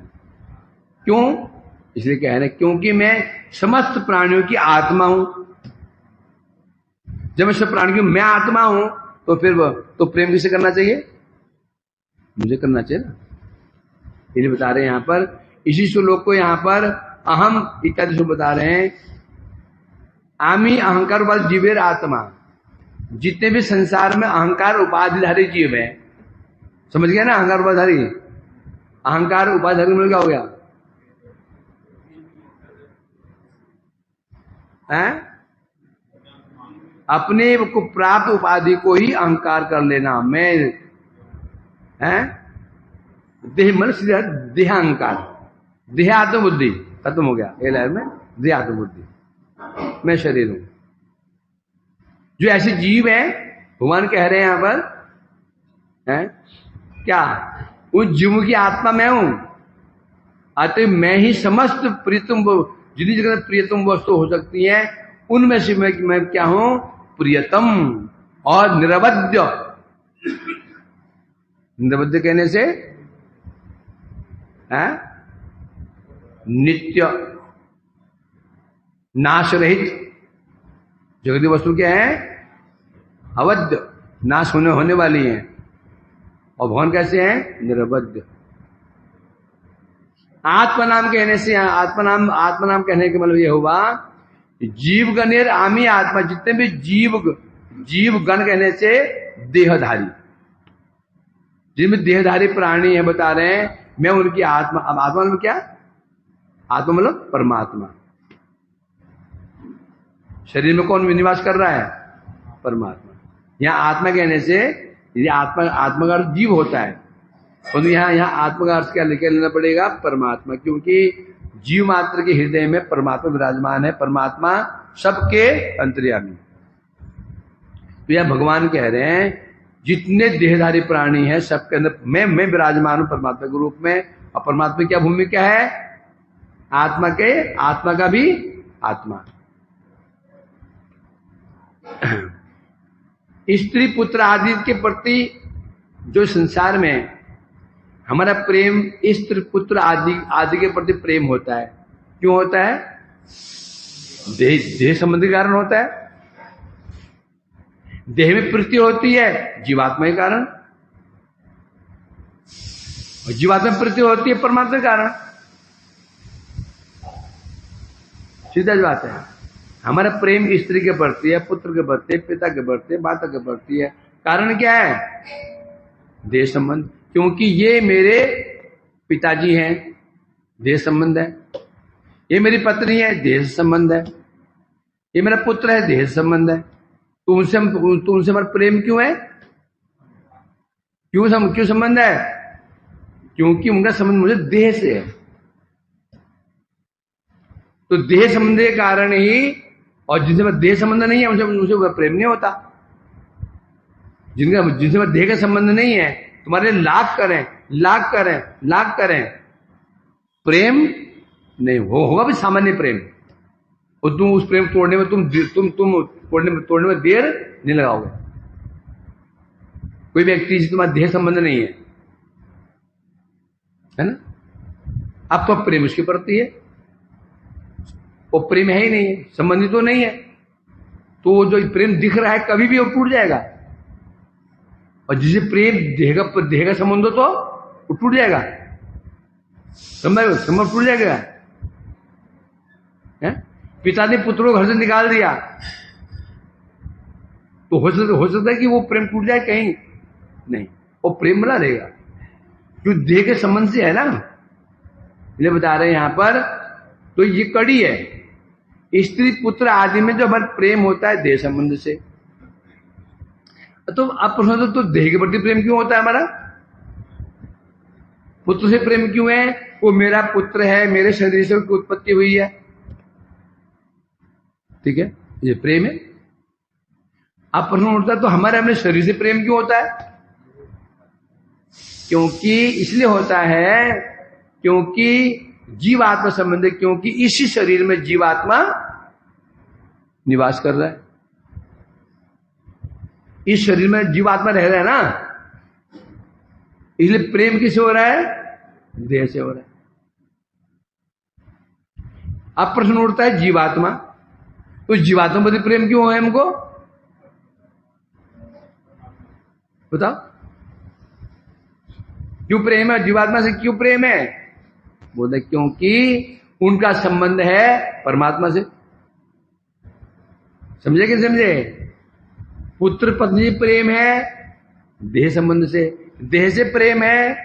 क्यों? इसलिए कह रहे हैं क्योंकि मैं समस्त प्राणियों की आत्मा हूं। जब मैं सब प्राणियों की मैं आत्मा हूं तो फिर तो प्रेम किसे करना चाहिए? मुझे करना चाहिए ना। इसलिए बता रहे हैं यहां पर, इसी श्लोक को यहां पर अहम इत्यादि से बता रहे हैं। आमी अहंकार उपाधि जीवेर आत्मा, जितने भी संसार में अहंकार उपाधिधारी जीव है, समझ गया ना? अहंकार उपाधिधारी, अहंकार उपाधिधारी मतलब क्या हो गया है? अपने को प्राप्त उपाधि को ही अहंकार कर लेना। मैं है देह मन सीधा देहांकार, देहात्म बुद्धि खत्म हो गया ये लहर में। देहात्म बुद्धि, मैं शरीर हूं। जो ऐसे जीव हैं भगवान कह रहे हैं यहां पर है क्या? उन जीवों की आत्मा मैं हूं। अतः मैं ही समस्त प्रियतम, जितनी जगह प्रियतम वस्तु हो सकती है उनमें से मैं क्या हूं? प्रियतम और निरवध्य। निरवध्य कहने से है नित्य, नाश रहित। जगती वस्तु क्या है? अवध्य, नाश होने वाली है। और भगवान कैसे हैं? निरवध्य। आत्मा नाम कहने से, आत्मा नाम कहने का मतलब यह हुआ जीव गणेर आमी आत्मा, जितने भी जीव गण कहने से देहधारी, जिनमें देहधारी प्राणी है बता रहे हैं मैं उनकी आत्मा। अब आत्मा मतलब क्या? आत्मा मतलब परमात्मा। शरीर में कौन निवास कर रहा है? परमात्मा। यहां आत्मा कहने से यदि आत्मा का अर्थ जीव होता है, तो यहां आत्मा का अर्थ क्या लिखे लेना पड़ेगा? परमात्मा। क्योंकि जीव मात्र के हृदय में परमात्मा विराजमान है। परमात्मा सबके अंतर्यामी। तो यह भगवान कह रहे हैं जितने देहधारी प्राणी हैं सबके अंदर मैं विराजमान हूं परमात्मा के रूप में। और परमात्मा की क्या भूमिका है? आत्मा का भी आत्मा। स्त्री पुत्र आदि के प्रति जो संसार में हमारा प्रेम, स्त्री पुत्र आदि के प्रति प्रेम होता है, क्यों होता है? देह संबंध के कारण होता है। देह में प्रीति होती है जीवात्मा के कारण, और जीवात्मा में प्रीति होती है परमात्मा के कारण। सीधा बात है। हमारा प्रेम स्त्री के प्रति है, पुत्र के प्रति है, पिता के प्रति है, माता के प्रति है। कारण क्या है? देह संबंध। क्योंकि ये मेरे पिताजी हैं, देह संबंध है। ये मेरी पत्नी है, देह संबंध है। ये मेरा पुत्र है, देह संबंध है। तो उनसे हमारा प्रेम क्यों है? क्यों संबंध है? क्योंकि उनका संबंध मुझे देह से है। तो देह संबंध के कारण ही, और जिनसे देह संबंध नहीं है उनसे प्रेम नहीं होता। जिनसे देह का संबंध नहीं है, तुम्हारे लाख करें प्रेम नहीं होगा भी सामान्य प्रेम। और तुम उस प्रेम तोड़ने में तुम तोड़ने में देर नहीं लगाओगे। कोई व्यक्ति जिससे तुम्हारा देह संबंध नहीं है ना, अब तो प्रेम उसके प्रति है, वो प्रेम है ही नहीं है, संबंधित तो नहीं है। तो जो प्रेम दिख रहा है कभी भी वो टूट जाएगा। और जिसे प्रेम देह का संबंध हो तो वो टूट जाएगा, संबंध टूट जाएगा। पिता ने पुत्र को घर से निकाल दिया तो हो सकता है कि वो प्रेम टूट जाए, कहीं नहीं, वो प्रेम बना रहेगा जो देह के संबंध से है ना। इसलिए बता रहे हैं यहां पर, तो ये कड़ी है। स्त्री पुत्र आदि में जो हमारा प्रेम होता है देह संबंध से। तो आप प्रश्न तो देह के प्रति प्रेम क्यों होता है हमारा? पुत्र से प्रेम क्यों है? वो मेरा पुत्र है, मेरे शरीर से उसकी उत्पत्ति हुई है, ठीक है, ये प्रेम है। आप प्रश्न उठता है तो हमारे अपने शरीर से प्रेम क्यों होता है? क्योंकि इसलिए होता है क्योंकि जीवात्मा संबंध है, क्योंकि इसी शरीर में जीवात्मा निवास कर रहा है। इस शरीर में जीवात्मा रह रहा है ना, इसलिए प्रेम किससे हो रहा है? देह से हो रहा है। अब प्रश्न उठता है जीवात्मा, तो जीवात्मा प्रति प्रेम क्यों है हमको? बताओ, क्यों प्रेम है? जीवात्मा से क्यों प्रेम है? बोलते क्योंकि उनका संबंध है परमात्मा से। समझे कि समझे? पुत्र पत्नी प्रेम है देह संबंध से, देह से प्रेम है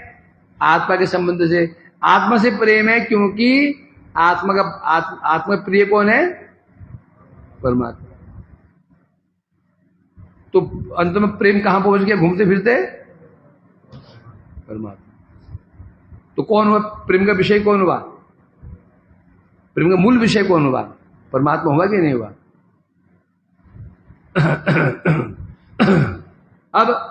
आत्मा के संबंध से, आत्मा से प्रेम है क्योंकि आत्मा प्रिय कौन है? परमात्मा। तो अंत में प्रेम कहां पहुंच गया घूमते फिरते? परमात्मा। तो कौन हुआ प्रेम का विषय? कौन हुआ प्रेम का मूल विषय? कौन हुआ? परमात्मा हुआ कि नहीं हुआ? अब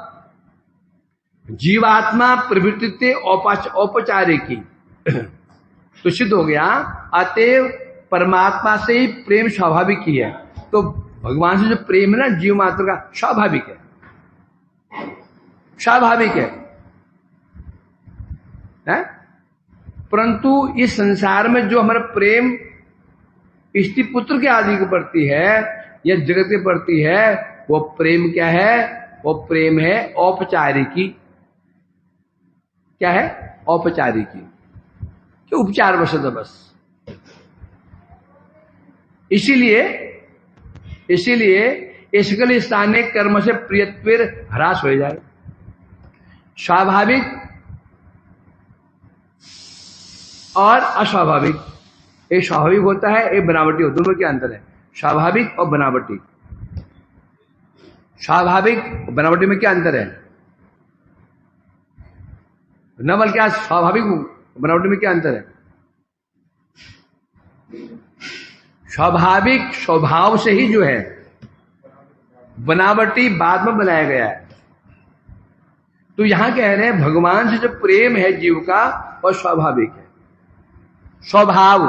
जीवात्मा प्रवृत्ति औपचारिकी तो सिद्ध हो गया, अतएव परमात्मा से ही प्रेम स्वाभाविक ही है। तो भगवान से जो प्रेम है ना जीव मात्र का, स्वाभाविक है, स्वाभाविक है? परंतु इस संसार में जो हमारा प्रेम स्त्री पुत्र के आदि के प्रति है या जगत के प्रति है, वो प्रेम क्या है? वो प्रेम है औपचारिकी। क्या है? औपचारिकी, कि उपचार वशत बस। इसीलिए इसके स्थानीय कर्म से प्रियत्व ह्रास हो जाए। स्वाभाविक और अस्वाभाविक, एक स्वाभाविक होता है, एक बनावटी होता है। दोनों के अंतर है स्वाभाविक और बनावटी। स्वाभाविक और बनावटी में क्या अंतर है? न बल्कि क्या स्वाभाविक बनावटी में क्या अंतर है? स्वाभाविक स्वभाव से ही जो है, बनावटी बाद में बनाया गया है। तो यहां कह रहे हैं भगवान से जो प्रेम है जीव का, वह स्वाभाविक है। स्वभाव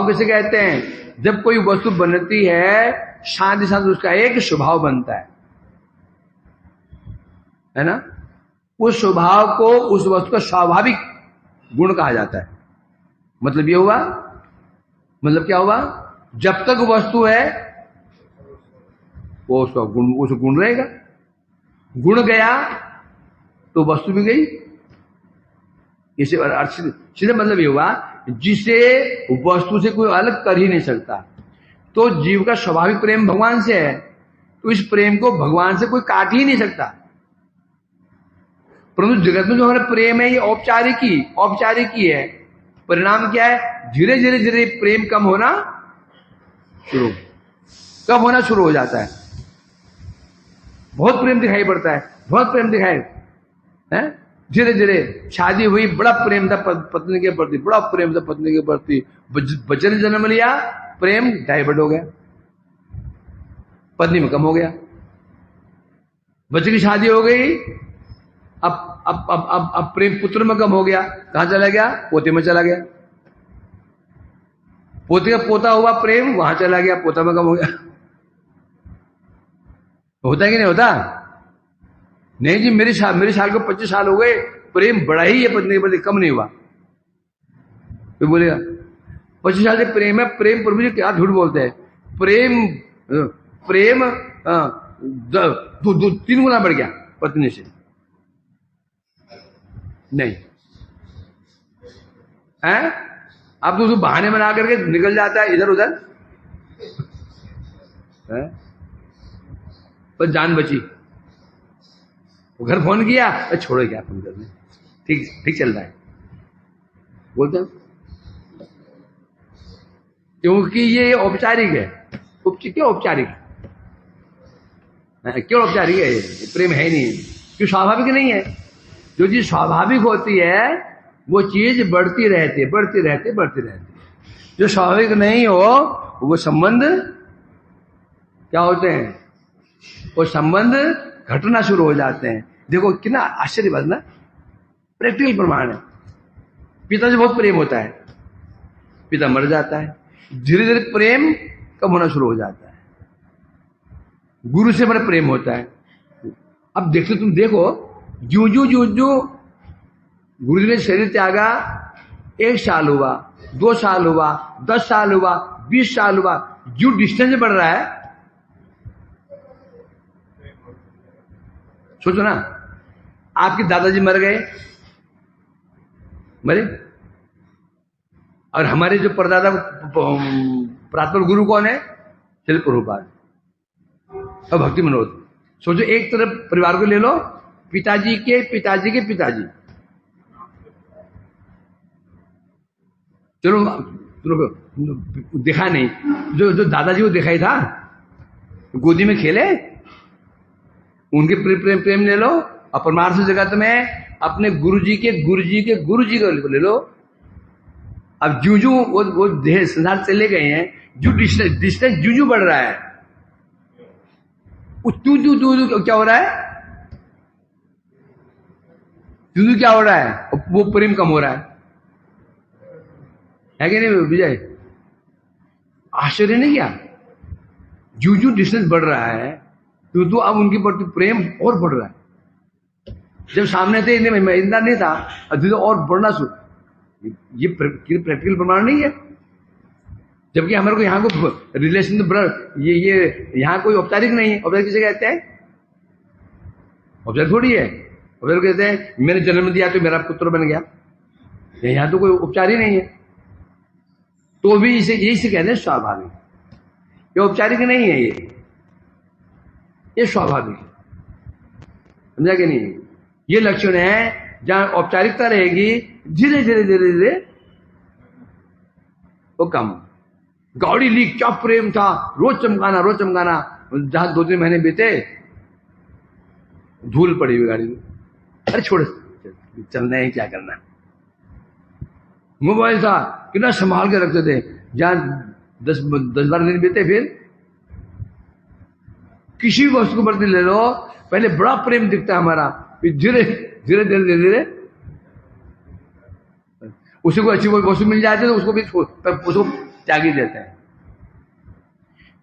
किसे कहते हैं? जब कोई वस्तु बनती है साथ ही साथ उसका एक स्वभाव बनता है ना? उस स्वभाव को, उस वस्तु का स्वाभाविक गुण कहा जाता है। मतलब ये हुआ, मतलब क्या हुआ? जब तक वस्तु है वो उसका गुण रहेगा, गुण गया तो वस्तु भी गई। इसे सीधे मतलब ये हुआ जिसे वस्तु से कोई अलग कर ही नहीं सकता। तो जीव का स्वाभाविक प्रेम भगवान से है, तो इस प्रेम को भगवान से कोई काट ही नहीं सकता। परंतु जगत में जो हमारा प्रेम है ये औपचारिक ही है। परिणाम क्या है? धीरे धीरे प्रेम कम होना शुरू हो जाता है। बहुत प्रेम दिखाई पड़ता है, बहुत प्रेम दिखाई है। धीरे धीरे शादी हुई, बड़ा प्रेम था पत्नी के प्रति, बड़ा प्रेम था पत्नी के प्रति। बच्चे ने जन्म लिया, प्रेम डाइवर्ट हो गया, पत्नी में कम हो गया। बच्चे की शादी हो गई, अब प्रेम पुत्र में कम हो गया। कहां चला गया? पोते में चला गया। पोते का पोता हुआ, प्रेम वहां चला गया, पोता में कम हो गया। होता है कि नहीं होता? नहीं जी, मेरे साल को 25 साल हो गए, प्रेम बड़ा ही है पत्नी के प्रति, कम नहीं हुआ। तो बोलेगा 25 साल से प्रेम है। प्रेम प्रभु जी क्या झूठ बोलते हैं? प्रेम 3 गुना बढ़ गया पत्नी से। नहीं है? अब तो बहाने बना करके निकल जाता है इधर उधर, पर जान बची। वो घर फोन किया, छोड़ो क्या फोन करने, ठीक चल रहा है बोलते हैं। क्योंकि ये औपचारिक है। क्यों औपचारिक? क्यों औपचारिक है? प्रेम है नहीं, क्यों स्वाभाविक नहीं है। जो चीज स्वाभाविक होती है वो चीज बढ़ती रहती। जो स्वाभाविक नहीं हो वो संबंध क्या होते हैं? वो संबंध घटना शुरू हो जाते हैं। देखो कितना आश्चर्य बात ना, प्रैक्टिकल प्रमाण है। पिता से बहुत प्रेम होता है, पिता मर जाता है, धीरे धीरे प्रेम कम होना शुरू हो जाता है। गुरु से बड़ा प्रेम होता है। अब देखो, तुम देखो, जो गुरु जी ने शरीर त्यागा, 1 साल हुआ, 2 साल हुआ, 10 साल हुआ, 20 साल हुआ, जो डिस्टेंस बढ़ रहा है, सोचो ना, आपके दादाजी मर गए, मरे, और हमारे जो परदादा प्रातः गुरु कौन है? श्रील प्रभुपाद और भक्ति मनोज। सोचो, एक तरफ परिवार को ले लो, पिताजी के पिताजी के पिताजी, चलो देखा नहीं, जो दादाजी को दिखाई था, गोदी में खेले, उनके प्रेम ले लो। और परमार्थ जगत में अपने गुरुजी के को ले लो। अब जूजू वो देह संसार चले गए हैं, जो डिस्टेंस जूजू बढ़ रहा है, तू क्या हो रहा है? तू क्या हो रहा है? वो प्रेम कम हो रहा है कि नहीं विजय? आश्चर्य नहीं क्या? जूजू डिस्टेंस बढ़ रहा है, तो अब उनके प्रति प्रेम और बढ़ रहा है। जब सामने थे इतना नहीं था, अब और बढ़ना शुरू। ये प्रैक्टिकल प्रमाण नहीं है। जबकि हमारे को यहाँ को रिलेशन तो ये यहाँ कोई औपचारिक नहीं है। औपचारिक किसे कहते हैं? औपचारिक थोड़ी है। औपचारिक कहते हैं मैंने जन्म दिया तो मेरा पुत्र बन गया। यहाँ तो कोई उपचार ही नहीं है, तो भी इसे यही से कहते हैं स्वाभाविक। ये औपचारिक नहीं है, ये स्वाभाविक है। समझा कि नहीं? ये लक्षण है जहां औपचारिकता रहेगी, धीरे धीरे धीरे धीरे वो कम। गाड़ी लीक, क्या प्रेम था, रोज चमकाना। जहां 2-3 महीने बीते, धूल पड़ी हुई गाड़ी में। अरे छोड़, चलना है, क्या करना। मोबाइल था, कितना संभाल के रखते थे। जहां 10-12 दिन बीते, फिर किसी भी वस्तु को प्रति ले लो, पहले बड़ा प्रेम दिखता है हमारा, फिर धीरे धीरे उसी को अच्छी कोई वस्तु मिल जाती है तो उसको भी उसको त्यागी देते हैं।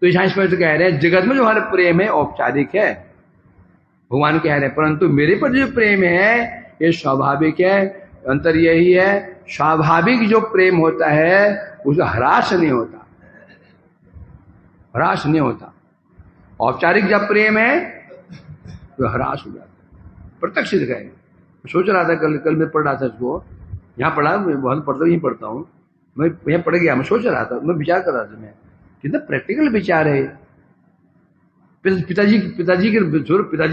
तो यहाँ स्पष्ट कह रहे हैं, जगत में जो हमारा प्रेम है औपचारिक है, भगवान कह रहे हैं, परंतु मेरे पर जो प्रेम है ये स्वाभाविक है। अंतर यही है, स्वाभाविक जो प्रेम होता है उसका ह्रास नहीं होता। औपचारिक जब प्रेम है तो ह्रास हो जाता है। प्रत्यक्ष दिखा है। सोच रहा था, कल मैं पढ़ रहा था इसको, यहाँ पढ़ा, मैं बहुत पढ़ता हूँ, यहीं पढ़ता हूँ, मैं यहाँ पढ़ गया। मैं सोच रहा था, मैं विचार कर रहा था, मैं कितना प्रैक्टिकल विचार है। पिताजी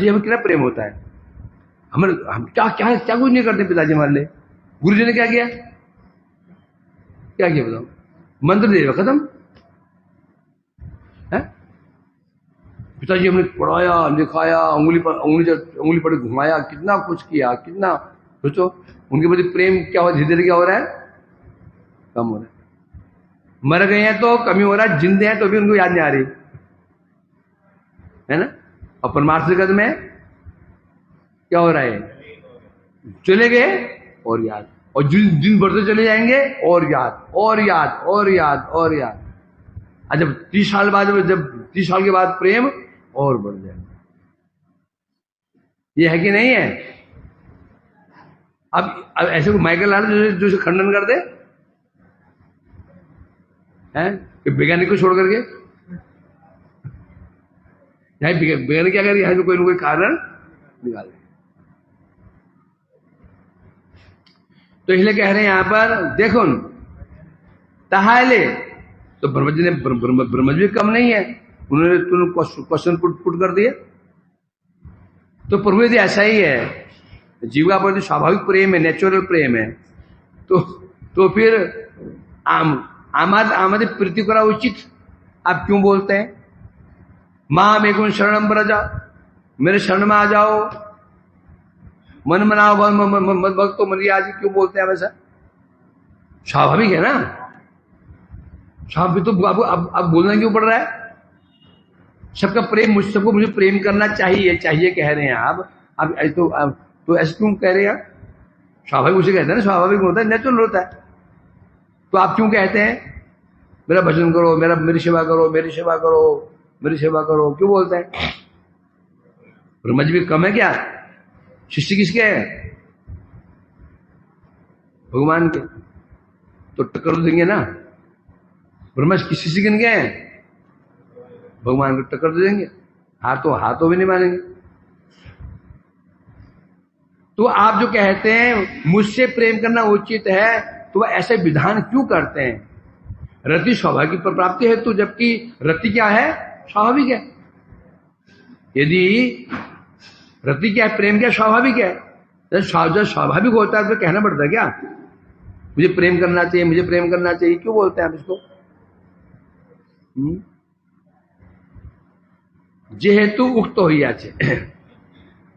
हमें कितना प्रेम होता है। हम क्या कुछ नहीं करते पिताजी हमारे लिए। गुरु जी ने क्या किया बताओ? मंत्र दे खत्म है। पिताजी हमने पढ़ाया, लिखाया, उंगली पर घुमाया, कितना कुछ किया, कितना। सोचो उनके प्रति प्रेम क्या हो, धीरे धीरे क्या हो रहा है? कम हो रहा है। मर गए हैं तो कमी हो रहा है, जिंदे हैं तो भी उनको याद नहीं आ रही है ना। और परमार्थ जगत में क्या हो रहा है? चले गए और याद, और दिन बढ़ते चले जाएंगे और याद। जब 30 साल बाद, जब 30 साल के बाद प्रेम और बढ़ जाएगा। ये है कि नहीं है? अब ऐसे को माइकल आर्नल्ड जो खंडन कर दे हैं कि वैज्ञानिक को छोड़ करके, वैज्ञानिक क्या करेंगे? यहाँ कोई ना कोई कारण निकाले। तो इसलिए कह रहे हैं यहां पर, देखो तहाले तो ब्रह्मजी ने ब्रह्मजी कम नहीं है, उन्होंने क्वेश्चन पुट कर दिए। तो प्रभु यदि ऐसा ही है, जीव का प्रति स्वाभाविक प्रेम है, नेचुरल प्रेम है, तो फिर आमादे प्रीति करा उचित आप क्यों बोलते हैं? मां मेकुन शरणम ब्रजा, मेरे शरण में आ जाओ, मन मनाओ मत भक्तो मरिया जी क्यों बोलते हैं वैसा? स्वाभाविक है ना। स्वाभाविक तो अब बोलना क्यों पड़ रहा है? सबका प्रेम सबको मुझे प्रेम करना चाहिए कह रहे हैं आप, अब तो ऐसे क्यों कह रहे हैं? स्वाभाविक उसे कहते हैं ना, स्वाभाविक होता है, नेचुरल होता है। तो आप क्यों कहते हैं मेरा भजन करो, मेरी सेवा करो, मेरी सेवा करो, मेरी सेवा करो, क्यों बोलते हैं? ब्रह्मा जी भी कम है क्या? शिष्य किसके हैं? भगवान के। तो टक्कर देंगे ना, ब्रह्मा किस शिष्य किन के हैं? भगवान को टक्कर दे देंगे, हाथों भी नहीं मानेंगे। तो आप जो कहते हैं मुझसे प्रेम करना उचित है, तो वह ऐसे विधान क्यों करते हैं? रति स्वाभाविक पर प्राप्ति है, तो जबकि रति क्या है? स्वाभाविक है। यदि रति क्या है, प्रेम क्या स्वाभाविक है, जब स्वाभाविक होता है तो कहना पड़ता है क्या मुझे प्रेम करना चाहिए, मुझे प्रेम करना चाहिए? क्यों बोलते हैं आप इसको? जेहेतु उक्त हो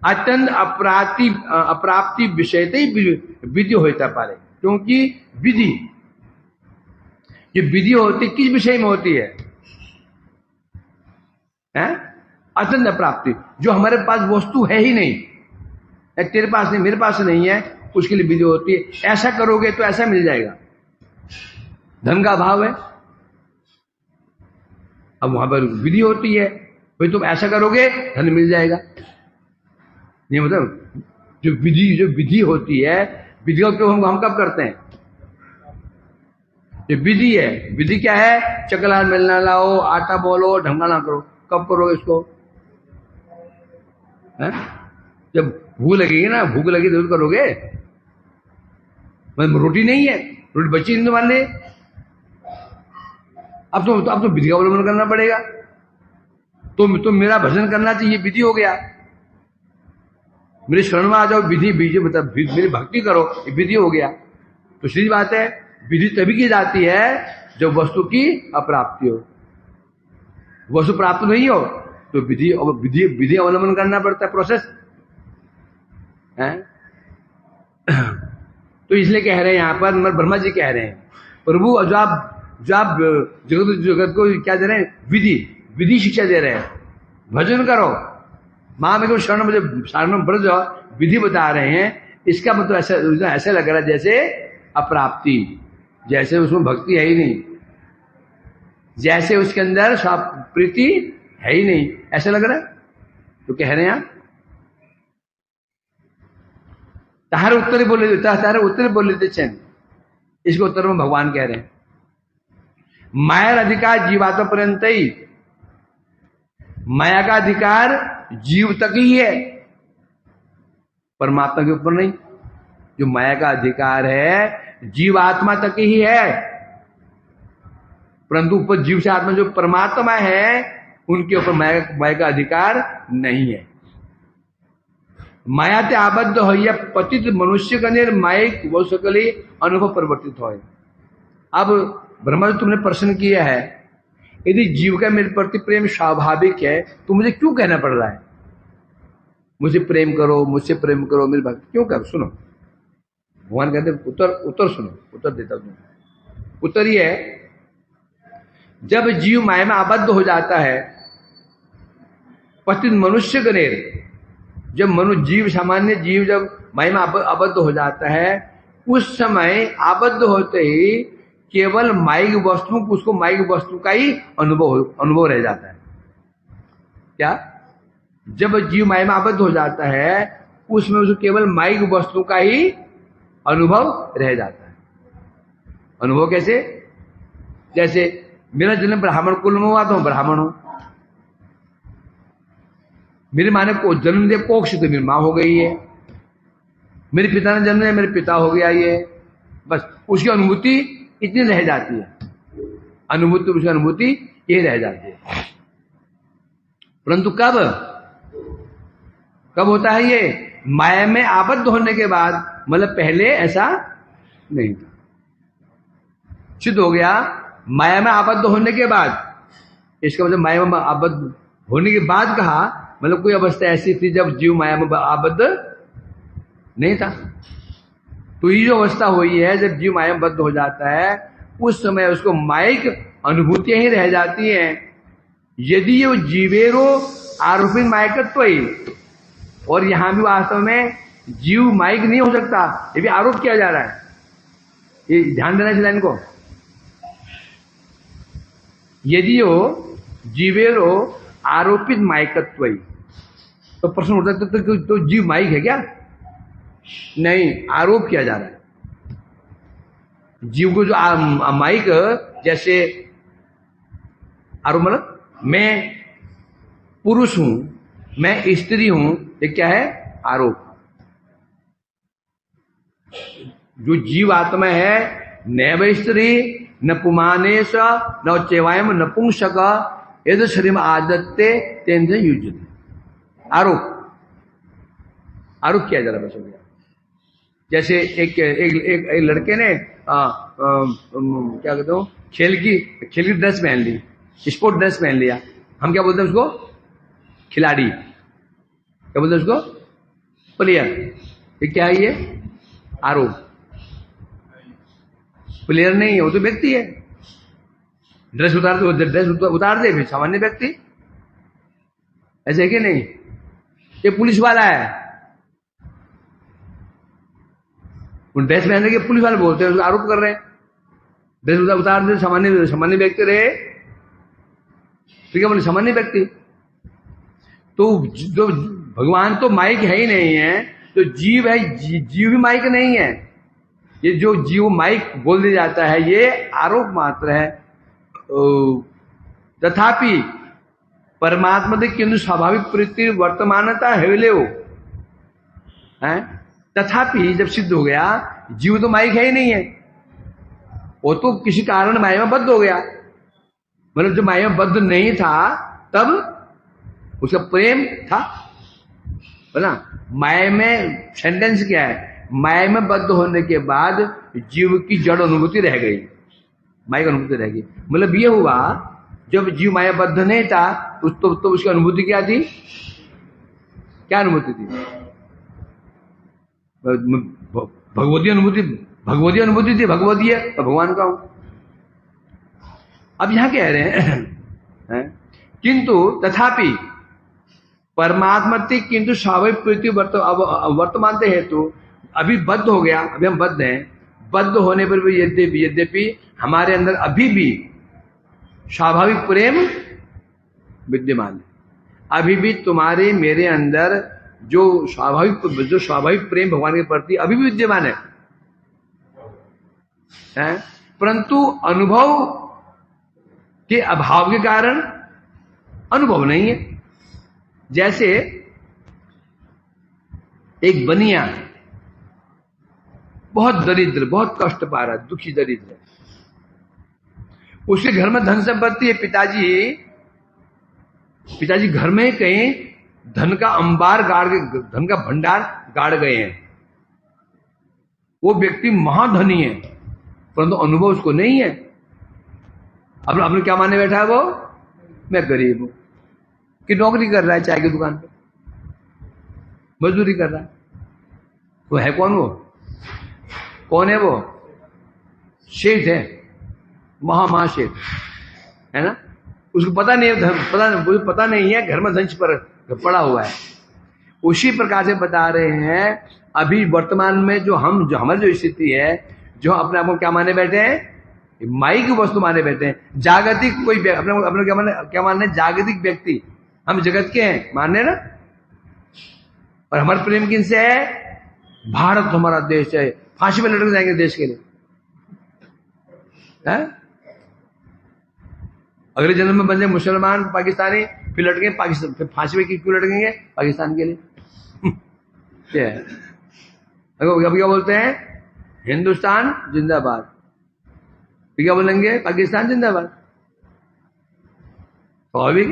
अत्यंत अप्राप्ति विषयते विधि होता पारे, क्योंकि विधि ये विधि होती किस विषय में होती है? अत्यंत अप्राप्ति, जो हमारे पास वस्तु है ही नहीं, तेरे पास नहीं, मेरे पास नहीं है, उसके लिए विधि होती है। ऐसा करोगे तो ऐसा मिल जाएगा, धन का अभाव है, अब वहां पर विधि होती है, भाई तुम ऐसा करोगे धन मिल जाएगा। ये मतलब जो विधि होती है, विधि का उपयोग हम कब करते हैं? ये विधि है। विधि क्या है? चकला मिलना लाओ, आटा बोलो, ढंगा ना करो। कब करोगे इसको? जब भूख लगेगी ना, भूख लगी जरूर करोगे। मतलब रोटी नहीं है, रोटी बची नहीं तुम्हारे, अब तो विधि का अवलंबन करना पड़ेगा। तो मेरा भजन करना चाहिए, विधि हो गया। मेरे शरण में आ जाओ, विधि मतलब मेरी भक्ति करो, ये विधि हो गया। तो सीधी बात है, विधि तभी की जाती है जब वस्तु की अप्राप्ति हो। वस्तु प्राप्त नहीं हो तो विधि अवलंबन करना पड़ता है, प्रोसेस है। तो इसलिए कह रहे हैं यहां पर ब्रह्मा जी कह रहे हैं, प्रभु जो आप जगत को क्या दे रहे हैं? विधि शिक्षा दे रहे हैं। भजन करो, मां में को शरण मुझे शरण बढ़ जाओ, विधि बता रहे हैं। इसका मतलब ऐसा लग रहा है जैसे अप्राप्ति, जैसे उसमें भक्ति है ही नहीं, जैसे उसके अंदर प्रीति है ही नहीं, ऐसा लग रहा है। तो कह रहे हैं तारे उत्तर बोले थे चैन। इसको उत्तर में भगवान कह रहे हैं माया का अधिकार जीवात्मा पर्यंत ही, माया का अधिकार जीव तक ही है, परमात्मा के ऊपर नहीं। जो माया का अधिकार है जीवात्मा तक ही है, परंतु ऊपर जीव से आत्मा जो परमात्मा है उनके ऊपर माया का अधिकार नहीं है। माया ते आबद्ध हो या पतित मनुष्य का मायिक वो सकली अनुभव परिवर्तित हो। अब ब्रह्मा, तुमने प्रश्न किया है, यदि जीव का मेरे प्रति प्रेम स्वाभाविक है तो मुझे क्यों कहना पड़ रहा है मुझे प्रेम करो, मुझसे प्रेम करो, मेरी भक्ति क्यों कर? सुनो, भगवान कहते उत्तर सुनो, उत्तर देता हूं। उत्तर ये है, जब जीव माया में आबद्ध हो जाता है, पतित मनुष्य गणेर, जब जीव सामान्य जीव जब माया में आबद्ध हो जाता है, उस समय आबद्ध होते ही केवल माइक वस्तु, उसको माइक वस्तु का ही अनुभव रह जाता है। क्या? जब जीव माया में आबद्ध हो जाता है उसमें उसको केवल माइक वस्तु का ही अनुभव रह जाता है। अनुभव कैसे? जैसे मेरा जन्म ब्राह्मण कुल में हुआ तो मैं ब्राह्मण हूं, मेरी माँ ने जन्म दिया कोख से तो मेरी माँ हो गई है, मेरे पिता ने जन्म दिया मेरे पिता हो गया, ये बस उसकी अनुभूति इतनी रह जाती है, उसकी अनुभूति ये रह जाती है। परंतु कब होता है ये? माया में आबद्ध होने के बाद, मतलब पहले ऐसा नहीं था, सिद्ध हो गया माया में आबद्ध होने के बाद। इसका मतलब माया में आबद्ध होने के बाद कहा, मतलब कोई अवस्था ऐसी थी जब जीव माया में आबद्ध नहीं था। तो ये जो अवस्था हुई है जब जीव माया में बद्ध हो जाता है, उस समय उसको मायिक अनुभूतियां ही रह जाती हैं। यदि ये जीवेरो आरोपित मायकत्व ही, और यहां भी वास्तव में जीव माइक नहीं हो सकता, ये भी आरोप किया जा रहा है। ये ध्यान देना चाहिए इनको। यदि हो जीवेरो आरोपित माइकत्व, तो प्रश्न उठता है तो जीव माइक है क्या? नहीं, आरोप किया जा रहा है। जीव को जो माइक, जैसे आरोप मतलब मैं पुरुष हूं, मैं स्त्री हूं, ये क्या है? आरोप। जो जीव आत्मा है, नैव स्त्री न पुमानेश न चेवायम नपुंसक यद शरीर आदत्ते तेन्द्र युजते। आरोप किया जा रहा है। जैसे एक लड़के ने क्या कहते हो, खेल की ड्रेस पहन ली, स्पोर्ट ड्रेस पहन लिया, हम क्या बोलते हैं उसको? खिलाड़ी। क्या बोलते हैं उसको? प्लेयर। ये क्या है? ये आरोप। प्लेयर नहीं है, वो तो व्यक्ति है। ड्रेस उतार दे फिर सामान्य व्यक्ति, ऐसे है कि नहीं? ये पुलिस वाला है, उन ड्रेस पहनने के पुलिस वाले बोलते हैं, उसको आरोप कर रहे हैं। ड्रेस उतार दे सामान्य व्यक्ति रहे, ठीक है, बोले सामान्य व्यक्ति। तो जो भगवान तो माइक है ही नहीं है, तो जीव है, जीव भी माइक नहीं है। ये जो जीव माइक बोल दिया जाता है, ये आरोप मात्र है। तथापि परमात्मा दे किंतु स्वाभाविक प्रवृत्ति वर्तमानता हेले हो है। तथापि जब सिद्ध हो गया, जीव तो माइक है ही नहीं है, वो तो किसी कारण माया में बद्ध हो गया। मतलब जब माया में बद्ध नहीं था तब उसका प्रेम था, बोला। माया में सेंटेंस क्या है? माया में बद्ध होने के बाद जीव की जड़ अनुभूति रह गई, माया की अनुभूति रह गई। मतलब ये हुआ, जब जीव माया बद्ध नहीं था तो उसकी अनुभूति क्या थी? क्या अनुभूति थी? भगवती अनुभूति थी। भगवती है तो भगवान का हूं। अब यहां कह रहे हैं किंतु तथापि परमात्मा किंतु स्वाभाविक प्रवृत्ति वर्तमान हेतु अभी बद्ध हो गया। अभी हम बद्ध हैं, बद्ध होने पर भी यद्यपि हमारे अंदर अभी भी स्वाभाविक प्रेम विद्यमान है। अभी भी तुम्हारे मेरे अंदर जो स्वाभाविक प्रेम भगवान के प्रति अभी भी विद्यमान है, परंतु अनुभव के अभाव के कारण अनुभव नहीं है। जैसे एक बनिया बहुत दरिद्र, बहुत कष्ट पा रहा है, दुखी दरिद्र, उसके घर में धन संपत्ति है। पिताजी घर में कहीं धन का अंबार गाड़ के, धन का भंडार गाड़ गए हैं। वो व्यक्ति महाधनी है, परंतु अनुभव उसको नहीं है। अब आपने क्या माने बैठा है? वो मैं गरीब हूं, कि नौकरी कर रहा है चाय की दुकान पे, मजदूरी कर रहा है। वो है कौन? वो कौन है? वो शेठ है, महाशेठ है ना। उसको पता नहीं है, पता नहीं है घर में धंच पर पड़ा हुआ है। उसी प्रकार से बता रहे हैं, अभी वर्तमान में जो हमारी जो स्थिति है, जो अपने आप को क्या माने बैठे हैं? माइक वस्तु माने बैठे हैं। जागतिक कोई अपने क्या मानने? जागतिक व्यक्ति, हम जगत के हैं मानने ना। और हमारा प्रेम किनसे है? भारत हमारा देश है। फांसी में लटक जाएंगे देश के लिए, है? अगले जन्म में बन जाए मुसलमान, पाकिस्तानी, फिर लटके पाकिस्तान, फिर फांसी में क्यों लटकेंगे? पाकिस्तान के लिए। क्या है? अभी क्या बोलते हैं? हिंदुस्तान जिंदाबाद। फिर क्या बोलेंगे? पाकिस्तान जिंदाबाद। स्वाभाविक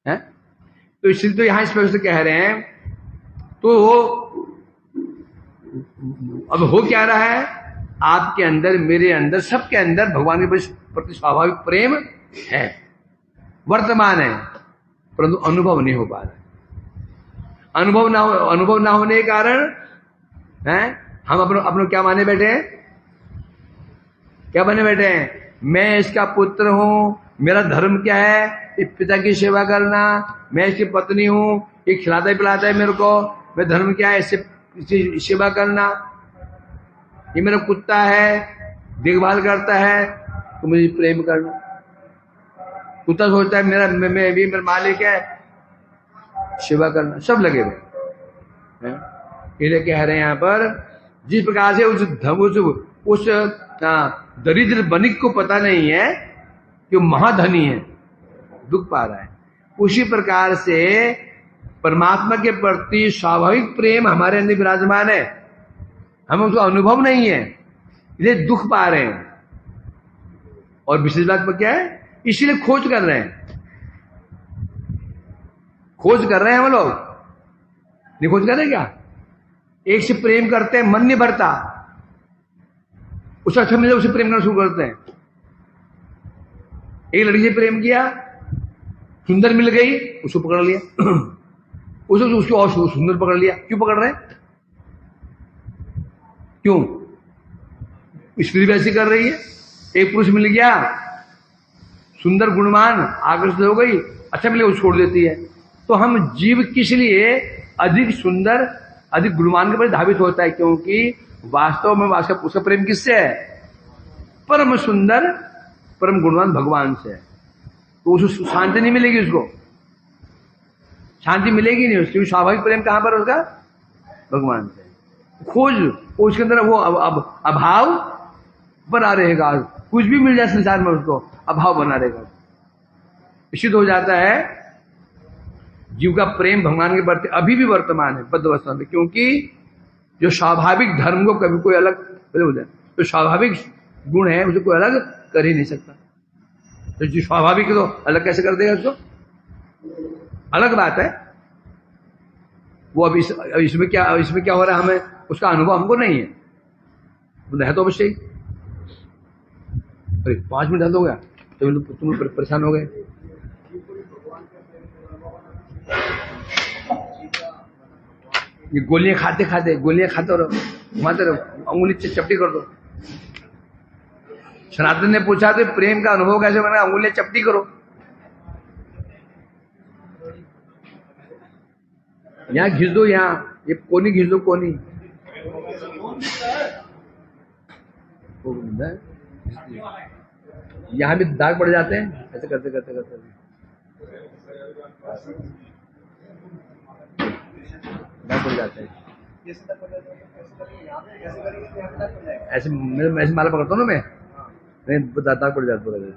है। तो इसलिए तो यहां स्पष्ट कह रहे हैं। तो अब हो क्या रहा है? आपके अंदर, मेरे अंदर, सबके अंदर भगवान के प्रति स्वाभाविक प्रेम है, वर्तमान है, परंतु अनुभव नहीं हो पा रहा। अनुभव ना होने के कारण हम अपने क्या माने बैठे हैं? क्या बने बैठे हैं? मैं इसका पुत्र हूं, मेरा धर्म क्या है? पिता की सेवा करना। मैं इसकी पत्नी हूं, ये खिलाता ही पिलाता है मेरे को, मैं धर्म क्या है, इससे सेवा करना। ये मेरा कुत्ता है, देखभाल करता है, तो मुझे प्रेम करना। कुत्ता सोचता है मैं भी मेरा मालिक है, सेवा करना, सब लगे हुए। इसलिए कह रहे हैं यहाँ पर, जिस प्रकार से उस दरिद्र बनिक को पता नहीं है कि वो महाधनी है, दुख पा रहा है, उसी प्रकार से परमात्मा के प्रति स्वाभाविक प्रेम हमारे अंदर विराजमान है, हमें उसका अनुभव नहीं है, इसलिए दुख पा रहे हैं। और विशेष बात पर क्या है, इसीलिए खोज कर रहे हैं, खोज कर रहे हैं हम लोग, नहीं खोज कर रहे क्या? एक से प्रेम करते हैं, मन नहीं भरता, उसे अच्छा मिले उसे प्रेम करना शुरू करते हैं। एक लड़की से प्रेम किया, सुंदर मिल गई, उसको पकड़ लिया, उसको और सुंदर पकड़ लिया। क्यों पकड़ रहे हैं? क्यों? स्त्री वैसी कर रही है। एक पुरुष मिल गया, सुंदर गुणवान, आकर्षित हो गई, अच्छा मिले उसको छोड़ देती है। तो हम जीव किस लिए अधिक सुंदर, अधिक गुणवान के प्रति धावित होता है? क्योंकि वास्तव में उसका प्रेम किससे है? परम सुंदर, परम गुणवान भगवान से है। तो उसको शांति नहीं मिलेगी, उसको शांति मिलेगी नहीं उसकी। स्वाभाविक प्रेम कहां पर उसका? भगवान से। खोज उसके अंदर वो अभाव बना रहेगा, कुछ भी मिल जाए संसार में उसको अभाव बना रहेगा। सिद्ध हो जाता है जीव का प्रेम भगवान के प्रति अभी भी वर्तमान है बद्ध में, क्योंकि जो स्वाभाविक धर्म को कभी कोई अलग हो जाए, तो स्वाभाविक गुण है उसे कोई अलग कर ही नहीं सकता। तो जो स्वाभाविक है तो अलग कैसे कर देगा उसको? अलग बात है वो। अब इसमें क्या हो रहा है, हमें उसका अनुभव हमको नहीं है, तो है तो अवश्य ही। अरे 5 मिनट हो गया तो तुम परेशान हो गए। ये गोलियां खाते रहो, घुमाते रहो, अंगुली चपटी कर दो। सनातन ने पूछा तो प्रेम का अनुभव कैसे बना? अंगुलियां चपटी करो। यहाँ घिस दो, यहाँ ये कोनी घिस दो, कोनी यहाँ भी दाग पड़ जाते हैं, ऐसे करते करते करते दाग पड़ जाते हैं। ऐसे माला पकड़ता हूँ ना मैं, दाग पड़ जाता है।